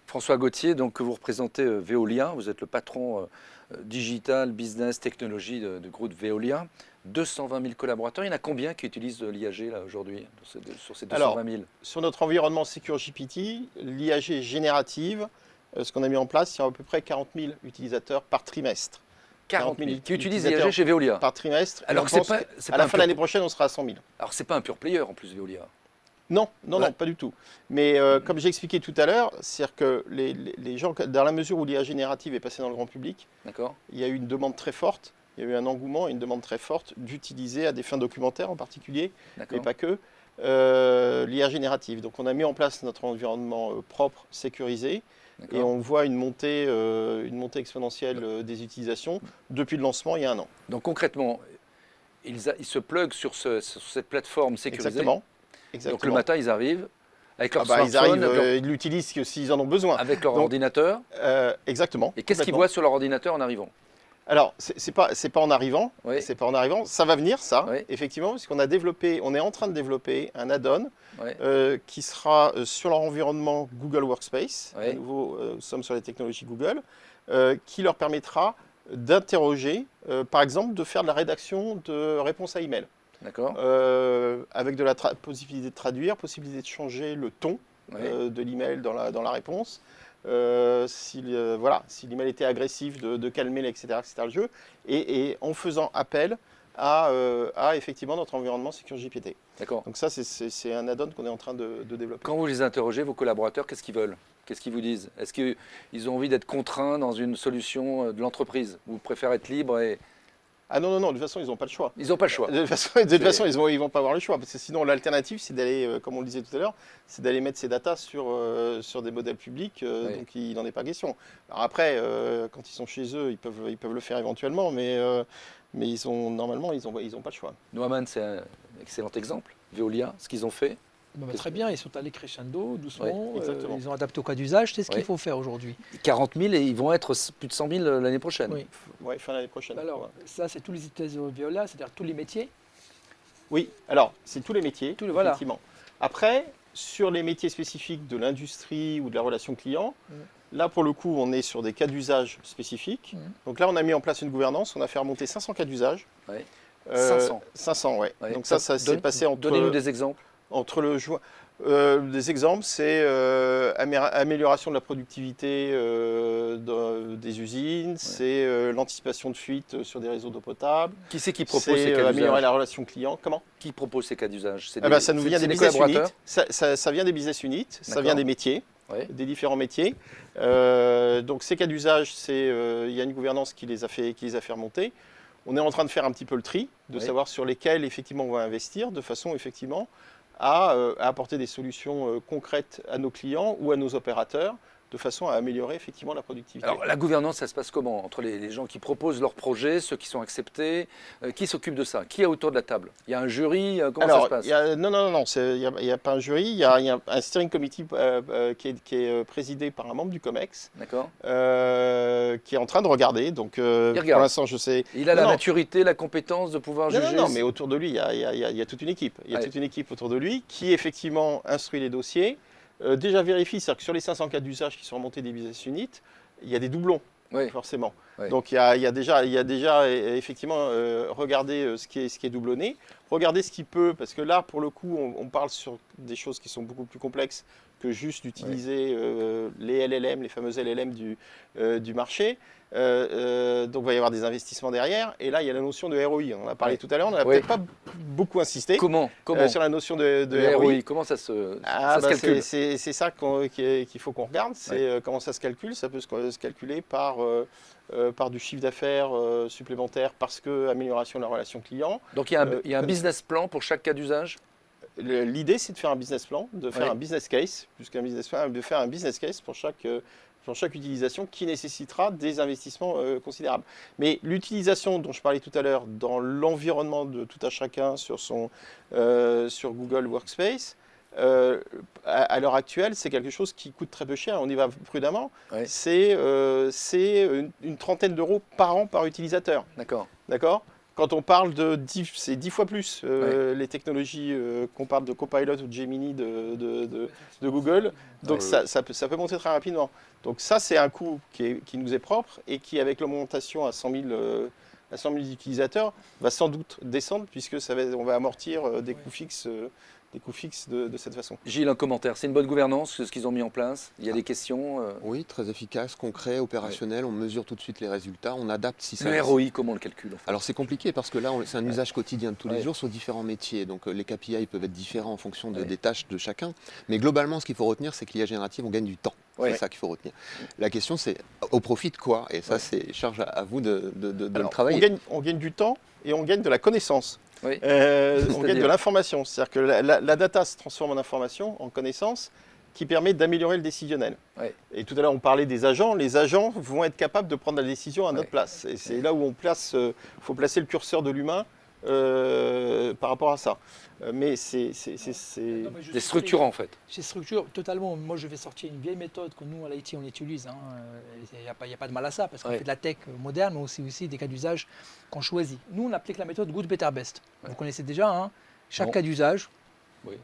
François Gauthier, donc, que vous représentez Veolia, vous êtes le patron digital, business, technologie de groupe Veolia. 220 000 collaborateurs, il y en a combien qui utilisent l'IAG aujourd'hui sur ces 220 000? Sur notre environnement SecureGPT, l'IAG générative, ce qu'on a mis en place, il y a à peu près 40 000 utilisateurs par trimestre. 40 000 qui utilisent l'IAG chez Veolia par trimestre. Alors à la fin de l'année prochaine, on sera à 100 000. Alors c'est pas un pur player en plus Veolia? Non, pas du tout. Mais comme j'ai expliqué tout à l'heure, c'est-à-dire que les gens, dans la mesure où l'IA générative est passée dans le grand public, il y a eu une demande très forte, il y a eu un engouement et une demande très forte d'utiliser à des fins documentaires en particulier, mais pas que, l'IA générative. Donc on a mis en place notre environnement propre, sécurisé, et on voit une montée exponentielle des utilisations depuis le lancement il y a 1 an. Donc concrètement, ils se pluguent sur cette plateforme sécurisée. Exactement. Donc le matin, ils arrivent avec leur smartphone. Ils l'utilisent s'ils en ont besoin. Avec leur ordinateur. Exactement. Et qu'est-ce qu'ils voient sur leur ordinateur en arrivant? Alors, c'est pas en arrivant. C'est pas en arrivant. Ça va venir, ça, effectivement, puisqu'on est en train de développer un add-on qui sera sur leur environnement Google Workspace. À nouveau, nous sommes sur les technologies Google, qui leur permettra d'interroger, par exemple, de faire de la rédaction de réponses à email. D'accord. Avec de la possibilité de traduire, possibilité de changer le ton de l'email dans la réponse. Si l'email était agressif, de calmer, etc., le jeu. Et en faisant appel à effectivement notre environnement SecureGPT. D'accord. Donc ça, c'est un add-on qu'on est en train de développer. Quand vous les interrogez, vos collaborateurs, qu'est-ce qu'ils veulent? Qu'est-ce qu'ils vous disent? Est-ce qu'ils ont envie d'être contraints dans une solution de l'entreprise? Ou vous préférez être libre et... Ah non, de toute façon, ils n'ont pas le choix. Ils n'ont pas le choix. De toute façon, ils vont pas avoir le choix. Parce que sinon, l'alternative, c'est d'aller, comme on le disait tout à l'heure, c'est d'aller mettre ces datas sur des modèles publics. Donc, il n'en est pas question. Alors après, quand ils sont chez eux, ils peuvent le faire éventuellement, mais normalement, ils ont pas le choix. Noaman, c'est un excellent exemple. Veolia, ce qu'ils ont fait. Très bien, ils sont allés crescendo, doucement, ils ont adapté au cas d'usage, c'est ce qu'il faut faire aujourd'hui. 40 000 et ils vont être plus de 100 000 l'année prochaine. Oui, fin l'année prochaine. Alors, ça c'est tous les utilisations de Veolia, c'est-à-dire tous les métiers? Oui, alors c'est tous les métiers, effectivement. Après, sur les métiers spécifiques de l'industrie ou de la relation client, là pour le coup on est sur des cas d'usage spécifiques. Donc là on a mis en place une gouvernance, on a fait remonter 500 cas d'usage. 500, oui. Donc ça s'est passé entre... Donnez-nous des exemples. Entre le juin. Des exemples, c'est amélioration de la productivité des usines, c'est l'anticipation de fuite sur des réseaux d'eau potable. Qui c'est qui propose ces cas d'usage? Améliorer la relation client. Comment? Qui propose ces cas d'usage? Ça nous vient des business units. Ça vient des business units, ça vient des métiers, des différents métiers. Donc ces cas d'usage, il y a une gouvernance qui les a fait remonter. On est en train de faire un petit peu le tri, de savoir sur lesquels effectivement on va investir, de façon effectivement à apporter des solutions concrètes à nos clients ou à nos opérateurs de façon à améliorer effectivement la productivité. Alors la gouvernance, ça se passe comment? Entre les gens qui proposent leurs projets, ceux qui sont acceptés, qui s'occupe de ça? Qui est autour de la table? Il y a un jury? Comment ça se passe? Non, il n'y a pas un jury, il y a un steering committee qui est présidé par un membre du COMEX, qui est en train de regarder. Donc pour l'instant, je sais... Il a la maturité, la compétence de pouvoir juger? Non, mais autour de lui, il y a toute une équipe. Il y a toute une équipe autour de lui qui effectivement instruit les dossiers, déjà vérifie, c'est-à-dire que sur les 500 cas d'usage qui sont remontés des business units, il y a des doublons, forcément. Oui. Donc il y a déjà effectivement regarder ce qui est doublonné, regarder ce qui peut, parce que là, pour le coup, on parle sur des choses qui sont beaucoup plus complexes que juste d'utiliser les LLM, les fameuses LLM du marché. Donc il va y avoir des investissements derrière. Et là, il y a la notion de ROI. On en a parlé tout à l'heure, on n'a peut-être pas beaucoup insisté. Comment sur la notion de ROI. Comment ça se calcule? C'est ça qu'il faut qu'on regarde. C'est comment ça se calcule. Ça peut se calculer par du chiffre d'affaires supplémentaire parce que amélioration de la relation client. Donc il y a un business plan pour chaque cas d'usage? L'idée, c'est de faire un business plan, de faire un business case, puisqu'un business plan, de faire un business case pour chaque utilisation qui nécessitera des investissements considérables. Mais l'utilisation dont je parlais tout à l'heure dans l'environnement de tout un chacun sur Google Workspace, à l'heure actuelle, c'est quelque chose qui coûte très peu cher. On y va prudemment. Ouais. C'est une trentaine d'euros par an par utilisateur. D'accord. Quand on parle c'est 10 fois plus les technologies qu'on parle de Copilot ou de Gemini de Google. Donc ça peut monter très rapidement. Donc ça, c'est un coût qui nous est propre et qui, avec l'augmentation à 100 000 utilisateurs, va sans doute descendre puisque on va amortir des coûts fixes. De cette façon. Gilles, un commentaire. C'est une bonne gouvernance, ce qu'ils ont mis en place? Il y a des questions Oui, très efficace, concret, opérationnel. On mesure tout de suite les résultats. On adapte si ça... Le ROI, comment on le calcule en fait? Alors c'est compliqué parce que là, c'est un usage quotidien de tous les jours sur différents métiers. Donc les KPI peuvent être différents en fonction des tâches de chacun. Mais globalement, ce qu'il faut retenir, c'est que l'IA générative, on gagne du temps. C'est ça qu'il faut retenir. La question, c'est au profit de quoi? Et ça, c'est charge à vous de le travailler. On gagne du temps et on gagne de la connaissance. On gagne de l'information, c'est-à-dire que la data se transforme en information, en connaissance, qui permet d'améliorer le décisionnel. Et tout à l'heure, on parlait des agents. Les agents vont être capables de prendre la décision à notre place. Et c'est là où faut placer le curseur de l'humain par rapport à ça. Mais c'est structurant en fait. C'est structurant totalement. Moi, je vais sortir une vieille méthode que nous, à l'IT, on utilise. Il n'y a pas de mal à ça parce qu'on fait de la tech moderne, mais aussi des cas d'usage qu'on choisit. Nous, on applique la méthode Good, Better, Best. Vous connaissez déjà, chaque cas d'usage.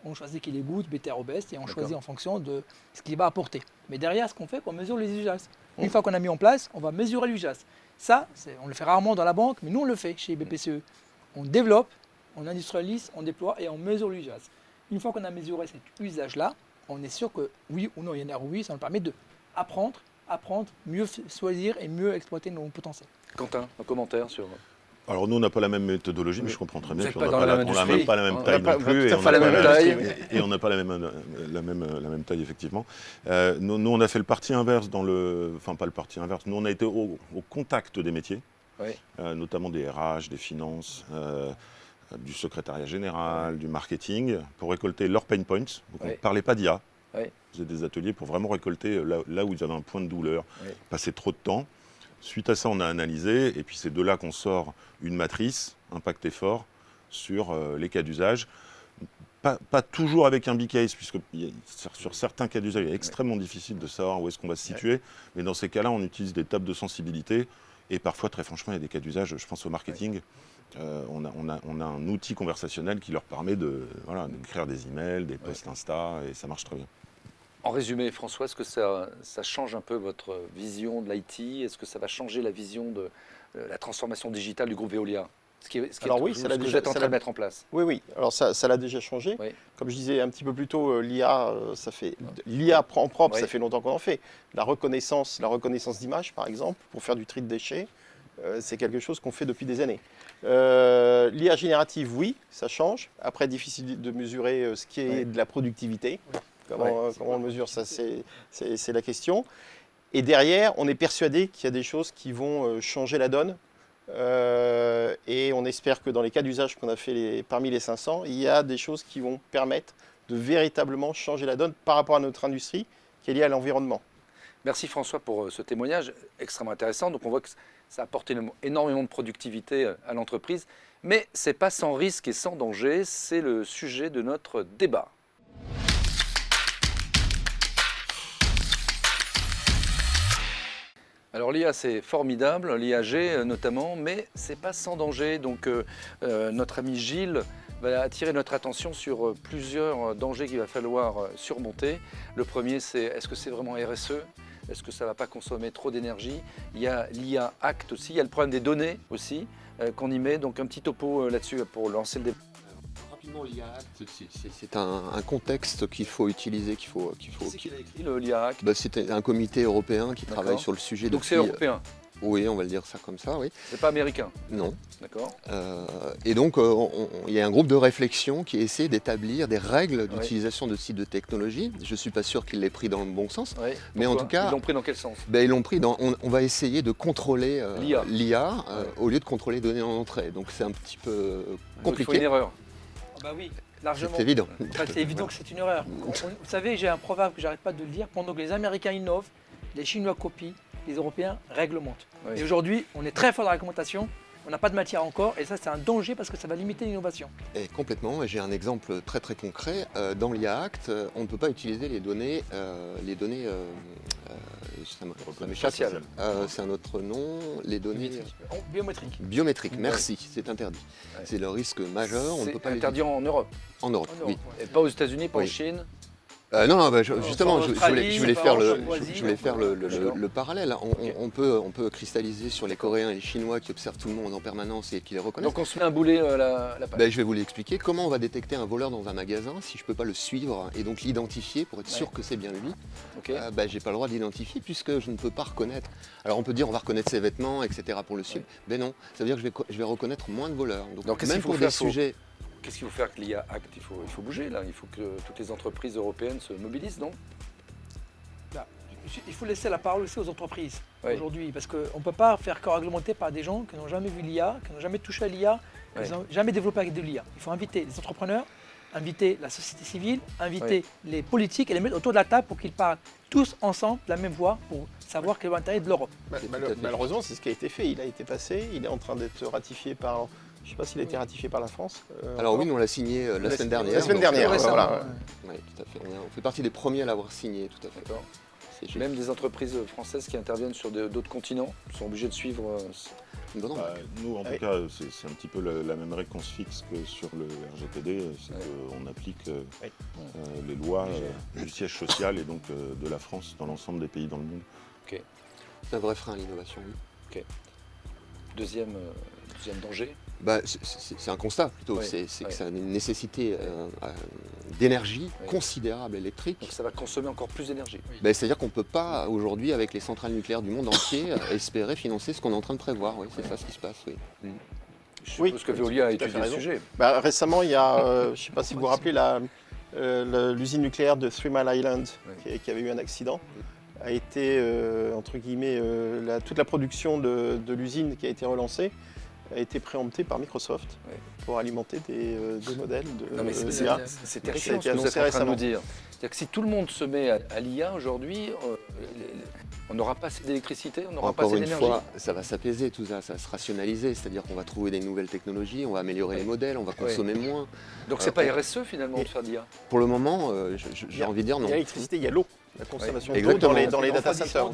On choisit qu'il est good, better ou best et on choisit en fonction de ce qu'il va apporter. Mais derrière, ce qu'on fait, on mesure les usages. Une fois qu'on a mis en place, on va mesurer l'usage. Ça, on le fait rarement dans la banque, mais nous, on le fait chez BPCE. On développe, on industrialise, on déploie et on mesure l'usage. Une fois qu'on a mesuré cet usage-là, on est sûr que oui ou non, il y a un ROI, ça nous permet d'apprendre, mieux choisir et mieux exploiter nos potentiels. Quentin, un commentaire sur... Alors nous, on n'a pas la même méthodologie, mais je comprends très bien qu'on n'a pas la même taille non plus. Et on n'a pas la même taille, effectivement. Nous, on a fait le parti inverse Enfin, pas le parti inverse. Nous, on a été au contact des métiers, notamment des RH, des finances, du secrétariat général, du marketing, pour récolter leurs pain points. Donc, on ne parlait pas d'IA. On faisait des ateliers pour vraiment récolter là où ils avaient un point de douleur, passer trop de temps. Suite à ça, on a analysé, et puis c'est de là qu'on sort une matrice, impact effort, sur les cas d'usage. Pas toujours avec un big case, puisque sur certains cas d'usage, il est extrêmement difficile de savoir où est-ce qu'on va se situer. Mais dans ces cas-là, on utilise des tables de sensibilité. Et parfois, très franchement, il y a des cas d'usage, je pense au marketing. On a un outil conversationnel qui leur permet d'écrire des emails, des posts Insta, et ça marche très bien. En résumé, François, est-ce que ça change un peu votre vision de l'IT? Est-ce que ça va changer la vision de la transformation digitale du groupe Veolia? Ce que vous êtes en train de mettre en place. Oui. Alors ça l'a déjà changé. Comme je disais un petit peu plus tôt, l'IA en propre, ça fait longtemps qu'on en fait. La reconnaissance d'image, par exemple, pour faire du tri de déchets, c'est quelque chose qu'on fait depuis des années. L'IA générative, oui, ça change. Après, difficile de mesurer ce qui est de la productivité. Comment on mesure ça, c'est la question. Et derrière, on est persuadé qu'il y a des choses qui vont changer la donne. Et on espère que dans les cas d'usage qu'on a fait parmi les 500, il y a des choses qui vont permettre de véritablement changer la donne par rapport à notre industrie qui est liée à l'environnement. Merci François pour ce témoignage extrêmement intéressant. Donc on voit que ça apporte énormément de productivité à l'entreprise, mais ce n'est pas sans risque et sans danger, c'est le sujet de notre débat. Alors l'IA c'est formidable, l'IAG notamment, mais c'est pas sans danger. Donc notre ami Gilles va attirer notre attention sur plusieurs dangers qu'il va falloir surmonter. Le premier c'est est-ce que c'est vraiment RSE ? Est-ce que ça ne va pas consommer trop d'énergie? Il y a l'IA Act aussi, il y a le problème des données aussi qu'on y met. Donc un petit topo là-dessus pour lancer le débat. Rapidement, l'IA Act, c'est un contexte qu'il faut utiliser, Qui c'est qui l'a écrit le l'IA Act? C'est un comité européen qui travaille sur le sujet. Donc c'est européen? Oui, on va le dire ça comme ça, oui. C'est pas américain? Non. D'accord. Et donc, il y a un groupe de réflexion qui essaie d'établir des règles d'utilisation de type de technologie. Je ne suis pas sûr qu'ils l'aient pris dans le bon sens. Mais en tout cas... Ils l'ont pris dans quel sens? Ils l'ont pris dans... On va essayer de contrôler l'IA au lieu de contrôler les données en entrée. Donc c'est un petit peu compliqué. Il faut une erreur. Bah oui, largement. C'est évident. C'est évident que c'est une erreur. Vous savez, j'ai un proverbe que j'arrête pas de le dire. Pendant que les Américains innovent, les Chinois copient, les Européens réglementent. Oui. Et aujourd'hui, on est très fort dans la réglementation. On n'a pas de matière encore et ça c'est un danger parce que ça va limiter l'innovation. Et complètement, et j'ai un exemple très très concret. Dans l'IA Act, on ne peut pas utiliser les données ça m'échappe. C'est un autre nom, les données Biométrique. biométriques, merci, c'est interdit. C'est le risque majeur, on ne peut pas C'est interdit en Europe? En Europe, oui. Et pas aux États-Unis, pas en Chine? Justement, je voulais faire le parallèle. Ok. On peut cristalliser sur les Coréens et les Chinois qui observent tout le monde en permanence et qui les reconnaissent. Donc on se met un boulet la page. Je vais vous l'expliquer. Comment on va détecter un voleur dans un magasin si je ne peux pas le suivre et donc l'identifier pour être sûr que c'est bien lui? Ok. J'ai pas le droit de l'identifier puisque je ne peux pas reconnaître. Alors on peut dire on va reconnaître ses vêtements, etc. pour le suivre. Mais non, ça veut dire que je vais reconnaître moins de voleurs. Donc, qu'est-ce même qu'il faut pour faire des sujets... Qu'est-ce qu'il faut faire avec l'IA Act? Il faut bouger là, il faut que toutes les entreprises européennes se mobilisent, non? Il faut laisser la parole aussi aux entreprises Oui. aujourd'hui parce qu'on ne peut pas faire que réglementer par des gens qui n'ont jamais vu l'IA, qui n'ont jamais touché à l'IA, qui n'ont jamais développé avec de l'IA. Il faut inviter les entrepreneurs, inviter la société civile, inviter les politiques et les mettre autour de la table pour qu'ils parlent tous ensemble de la même voix pour savoir quel est l'intérêt de l'Europe. Malheureusement, c'est ce qui a été fait. Il a été passé, il est en train d'être ratifié par... Je ne sais pas s'il a été ratifié par la France. Alors oui, nous on l'a signé la semaine dernière. La semaine dernière, récemment. voilà. Oui, tout à fait. On fait partie des premiers à l'avoir signé, tout à fait. D'accord. C'est juste Même des entreprises françaises qui interviennent sur d'autres continents sont obligées de suivre. une bonne remarque. Nous, en tout cas, c'est un petit peu la même règle qu'on se fixe que sur le RGPD, c'est qu'on applique les lois du siège social et donc de la France dans l'ensemble des pays dans le monde. Ok. C'est un vrai frein à l'innovation, oui. Ok. Deuxième danger. C'est un constat plutôt, c'est que ça a une nécessité d'énergie considérable électrique. Donc ça va consommer encore plus d'énergie. C'est-à-dire qu'on ne peut pas aujourd'hui, avec les centrales nucléaires du monde entier, espérer financer ce qu'on est en train de prévoir. Oui, c'est ça ce qui se passe. Oui. Je suppose que Veolia a étudié le sujet. Récemment, il y a, je ne sais pas si vous vous rappelez, l'usine nucléaire de Three Mile Island qui avait eu un accident. A été, entre guillemets, toute la production de l'usine qui a été relancée a été préemptée par Microsoft pour alimenter des modèles de l'IA. C'est terrifiant ce que vous êtes en train de nous dire. C'est-à-dire que si tout le monde se met à l'IA aujourd'hui, on n'aura pas assez d'électricité, on n'aura pas assez d'énergie. Encore une fois, ça va s'apaiser tout ça, ça va se rationaliser, c'est-à-dire qu'on va trouver des nouvelles technologies, on va améliorer les modèles, on va consommer moins. Donc c'est pas RSE finalement de faire de l'IA? Pour le moment, j'ai envie de dire non. Il y a l'électricité, il y a l'eau. La consommation d'eau Exactement. dans les data centers.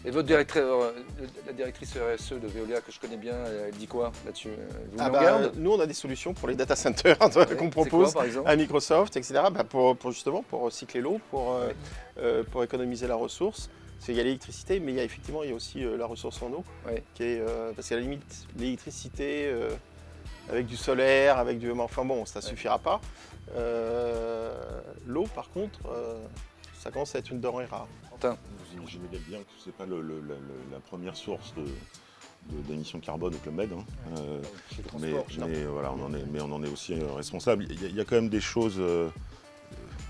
Et votre la directrice RSE de Veolia que je connais bien, elle dit quoi là-dessus? Vous en garde? Nous, on a des solutions pour les data centers qu'on propose à Microsoft, etc. Pour justement pour recycler l'eau, pour économiser la ressource. Il y a l'électricité, mais il y a aussi la ressource en eau, qui est, parce qu'à la limite, l'électricité avec du solaire, avec du... Enfin bon, ça ne suffira pas. L'eau, par contre, ça commence à être une denrée rare. Vous imaginez bien que ce n'est pas la première source d'émissions carbone au Club Med. Mais voilà, on en est aussi responsable. Il y a quand même des choses,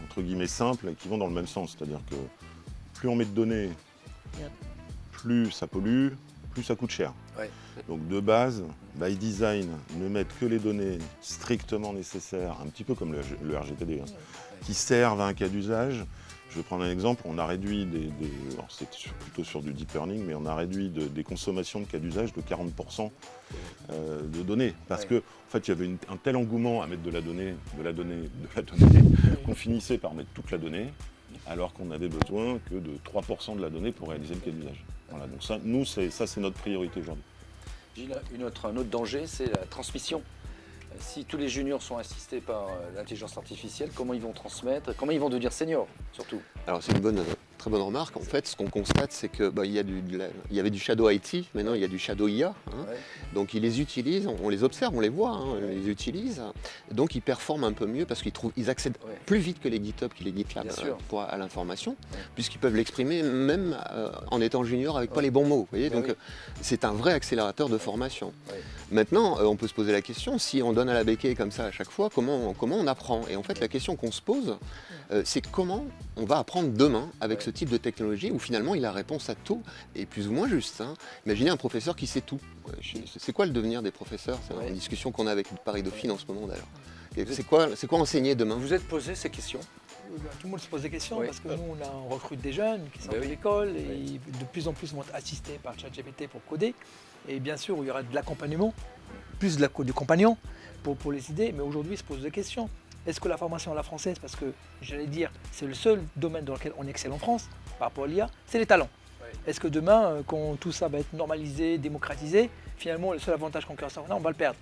entre guillemets, simples qui vont dans le même sens. C'est-à-dire que plus on met de données, plus ça pollue, plus ça coûte cher. Donc de base, by design, ne mettre que les données strictement nécessaires, un petit peu comme le RGPD, qui servent à un cas d'usage. vais prendre un exemple, on a réduit alors c'est plutôt sur du deep learning, mais on a réduit des consommations de cas d'usage de 40% de données. Parce que en fait, il y avait un tel engouement à mettre de la donnée, qu'on finissait par mettre toute la donnée, alors qu'on n'avait besoin que de 3% de la donnée pour réaliser le cas d'usage. Voilà, donc ça, c'est notre priorité aujourd'hui. Gilles, un autre danger, c'est la transmission. Si tous les juniors sont assistés par l'intelligence artificielle, comment ils vont transmettre, comment ils vont devenir seniors surtout? Alors c'est une très bonne remarque. En fait, ce qu'on constate, c'est que il y avait du shadow IT, maintenant il y a du shadow IA. Donc ils les utilisent, on les observe, on les voit, ils les utilisent. Donc ils performent un peu mieux parce qu'ils accèdent plus vite que les GitHub, que les GitLab à l'information, puisqu'ils peuvent l'exprimer même en étant junior avec pas les bons mots. Vous voyez, donc c'est un vrai accélérateur de formation. Maintenant, on peut se poser la question, si on donne à la béquille comme ça à chaque fois, comment on apprend? Et en fait, la question qu'on se pose, c'est comment on va apprendre demain avec ce type de technologie où finalement il a réponse à tout et plus ou moins juste. Imaginez un professeur qui sait tout. C'est quoi le devenir des professeurs? C'est une discussion qu'on a avec Paris Dauphine en ce moment d'ailleurs. C'est quoi enseigner demain? Vous êtes posé ces questions? Tout le monde se pose des questions parce que nous, on recrute des jeunes qui sortent de l'école et de plus en plus vont être assistés par ChatGPT pour coder. Et bien sûr, il y aura de l'accompagnement, plus du compagnon pour les idées. Mais aujourd'hui, ils se posent des questions. Est-ce que la formation à la française, parce que j'allais dire, c'est le seul domaine dans lequel on excelle en France par rapport à l'IA, c'est les talents. Est-ce que demain, quand tout ça va être normalisé, démocratisé, finalement, le seul avantage concurrentiel, on va le perdre?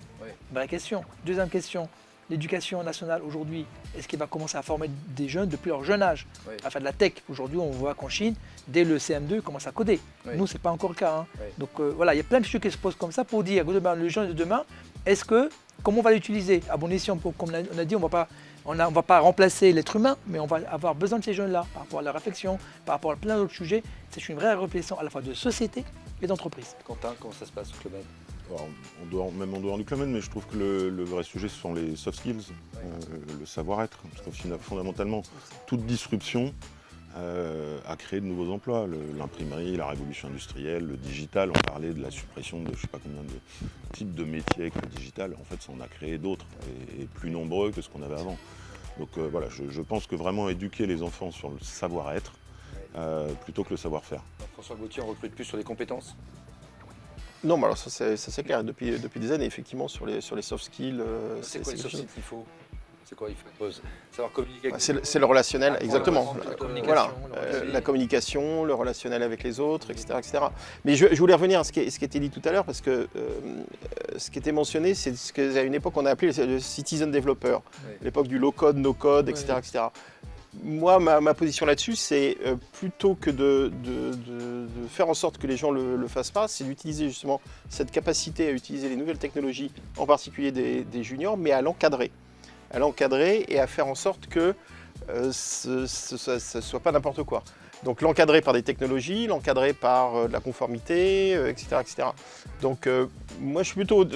Vraie question. Deuxième question. L'éducation nationale aujourd'hui, est-ce qu'elle va commencer à former des jeunes depuis leur jeune âge à faire de la tech? Aujourd'hui, on voit qu'en Chine, dès le CM2, ils commencent à coder. Nous, ce n'est pas encore le cas. Donc voilà, il y a plein de choses qui se posent comme ça pour dire, le jeune de demain, comment on va l'utiliser? À bon escient, comme on a dit, on ne va pas remplacer l'être humain, mais on va avoir besoin de ces jeunes-là par rapport à la réflexion, par rapport à plein d'autres sujets. C'est une vraie réflexion à la fois de société et d'entreprise. Quentin, comment ça se passe au Club Med? Alors, même en dehors du Club Med, mais je trouve que le vrai sujet, ce sont les soft skills, le savoir-être. Parce que fondamentalement, toute disruption a créé de nouveaux emplois. L'imprimerie, la révolution industrielle, le digital, on parlait de la suppression de je ne sais pas combien de types de métiers avec le digital. En fait, ça en a créé d'autres, et plus nombreux que ce qu'on avait avant. Donc voilà, je pense que vraiment éduquer les enfants sur le savoir-être plutôt que le savoir-faire. François Gauthier, on recrute plus sur les compétences? Non, mais alors ça c'est clair. Depuis des années, effectivement, sur les soft skills. C'est quoi les soft skills qu'il faut? C'est quoi il faut savoir communiquer? C'est le relationnel, exactement. Voilà, la communication, le relationnel avec les autres, etc. Mais je voulais revenir à ce qui était dit tout à l'heure, parce que ce qui était mentionné, c'est ce qu'à une époque on a appelé le citizen developer, l'époque du low code, no code, etc. Moi, ma position là-dessus, c'est plutôt que de faire en sorte que les gens le fassent pas, c'est d'utiliser justement cette capacité à utiliser les nouvelles technologies, en particulier des juniors, mais à l'encadrer et à faire en sorte que ce ne soit pas n'importe quoi. Donc l'encadrer par des technologies, l'encadrer par de la conformité, etc. Donc moi, je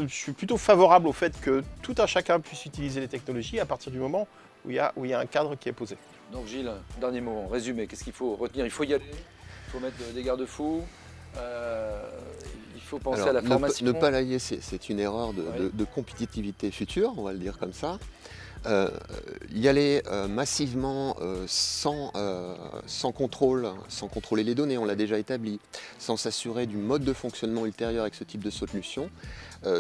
suis plutôt favorable au fait que tout un chacun puisse utiliser les technologies à partir du moment où il y a un cadre qui est posé. Donc Gilles, dernier mot, résumé, qu'est-ce qu'il faut retenir? Il faut y aller, il faut mettre des garde-fous, il faut penser à la formation. Ne pas lailler, c'est une erreur de compétitivité future, on va le dire comme ça. Y aller massivement sans contrôle, sans contrôler les données, on l'a déjà établi, sans s'assurer du mode de fonctionnement ultérieur avec ce type de solution,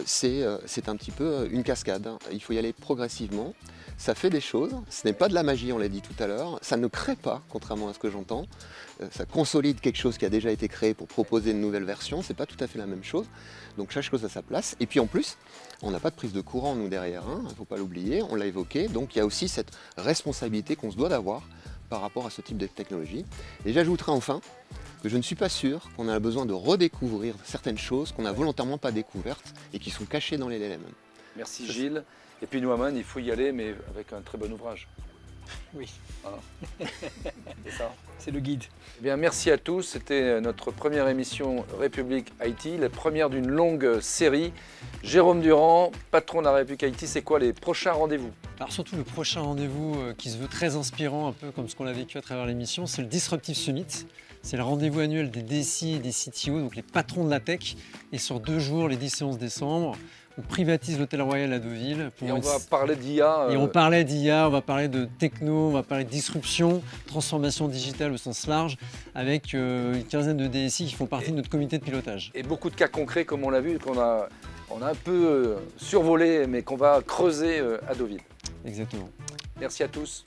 c'est un petit peu une cascade. Il faut y aller progressivement. Ça fait des choses, ce n'est pas de la magie, on l'a dit tout à l'heure, ça ne crée pas, contrairement à ce que j'entends, ça consolide quelque chose qui a déjà été créé pour proposer une nouvelle version, c'est pas tout à fait la même chose, donc chaque chose à sa place, et puis en plus, on n'a pas de prise de courant nous derrière, il ne faut pas l'oublier, on l'a évoqué, donc il y a aussi cette responsabilité qu'on se doit d'avoir par rapport à ce type de technologie. Et j'ajouterai enfin que je ne suis pas sûr qu'on a besoin de redécouvrir certaines choses qu'on n'a volontairement pas découvertes et qui sont cachées dans les LLM. Merci Gilles. Et puis Nouman, il faut y aller, mais avec un très bon ouvrage. Oui. Voilà. C'est ça. C'est le guide. Eh bien, merci à tous. C'était notre première émission République IT, la première d'une longue série. Jérôme Durand, patron de la République IT, c'est quoi les prochains rendez-vous? Alors surtout le prochain rendez-vous qui se veut très inspirant, un peu comme ce qu'on a vécu à travers l'émission, c'est le Disruptive Summit. C'est le rendez-vous annuel des DSI et des CTO, donc les patrons de la tech. Et sur 2 jours, les 10 et 11 décembre, On privatise l'Hôtel Royal à Deauville. Et on va parler d'IA. Et on parlait d'IA, on va parler de techno, on va parler de disruption, transformation digitale au sens large, avec une quinzaine de DSI qui font partie de notre comité de pilotage. Et beaucoup de cas concrets, comme on l'a vu, qu'on a un peu survolé, mais qu'on va creuser à Deauville. Exactement. Merci à tous.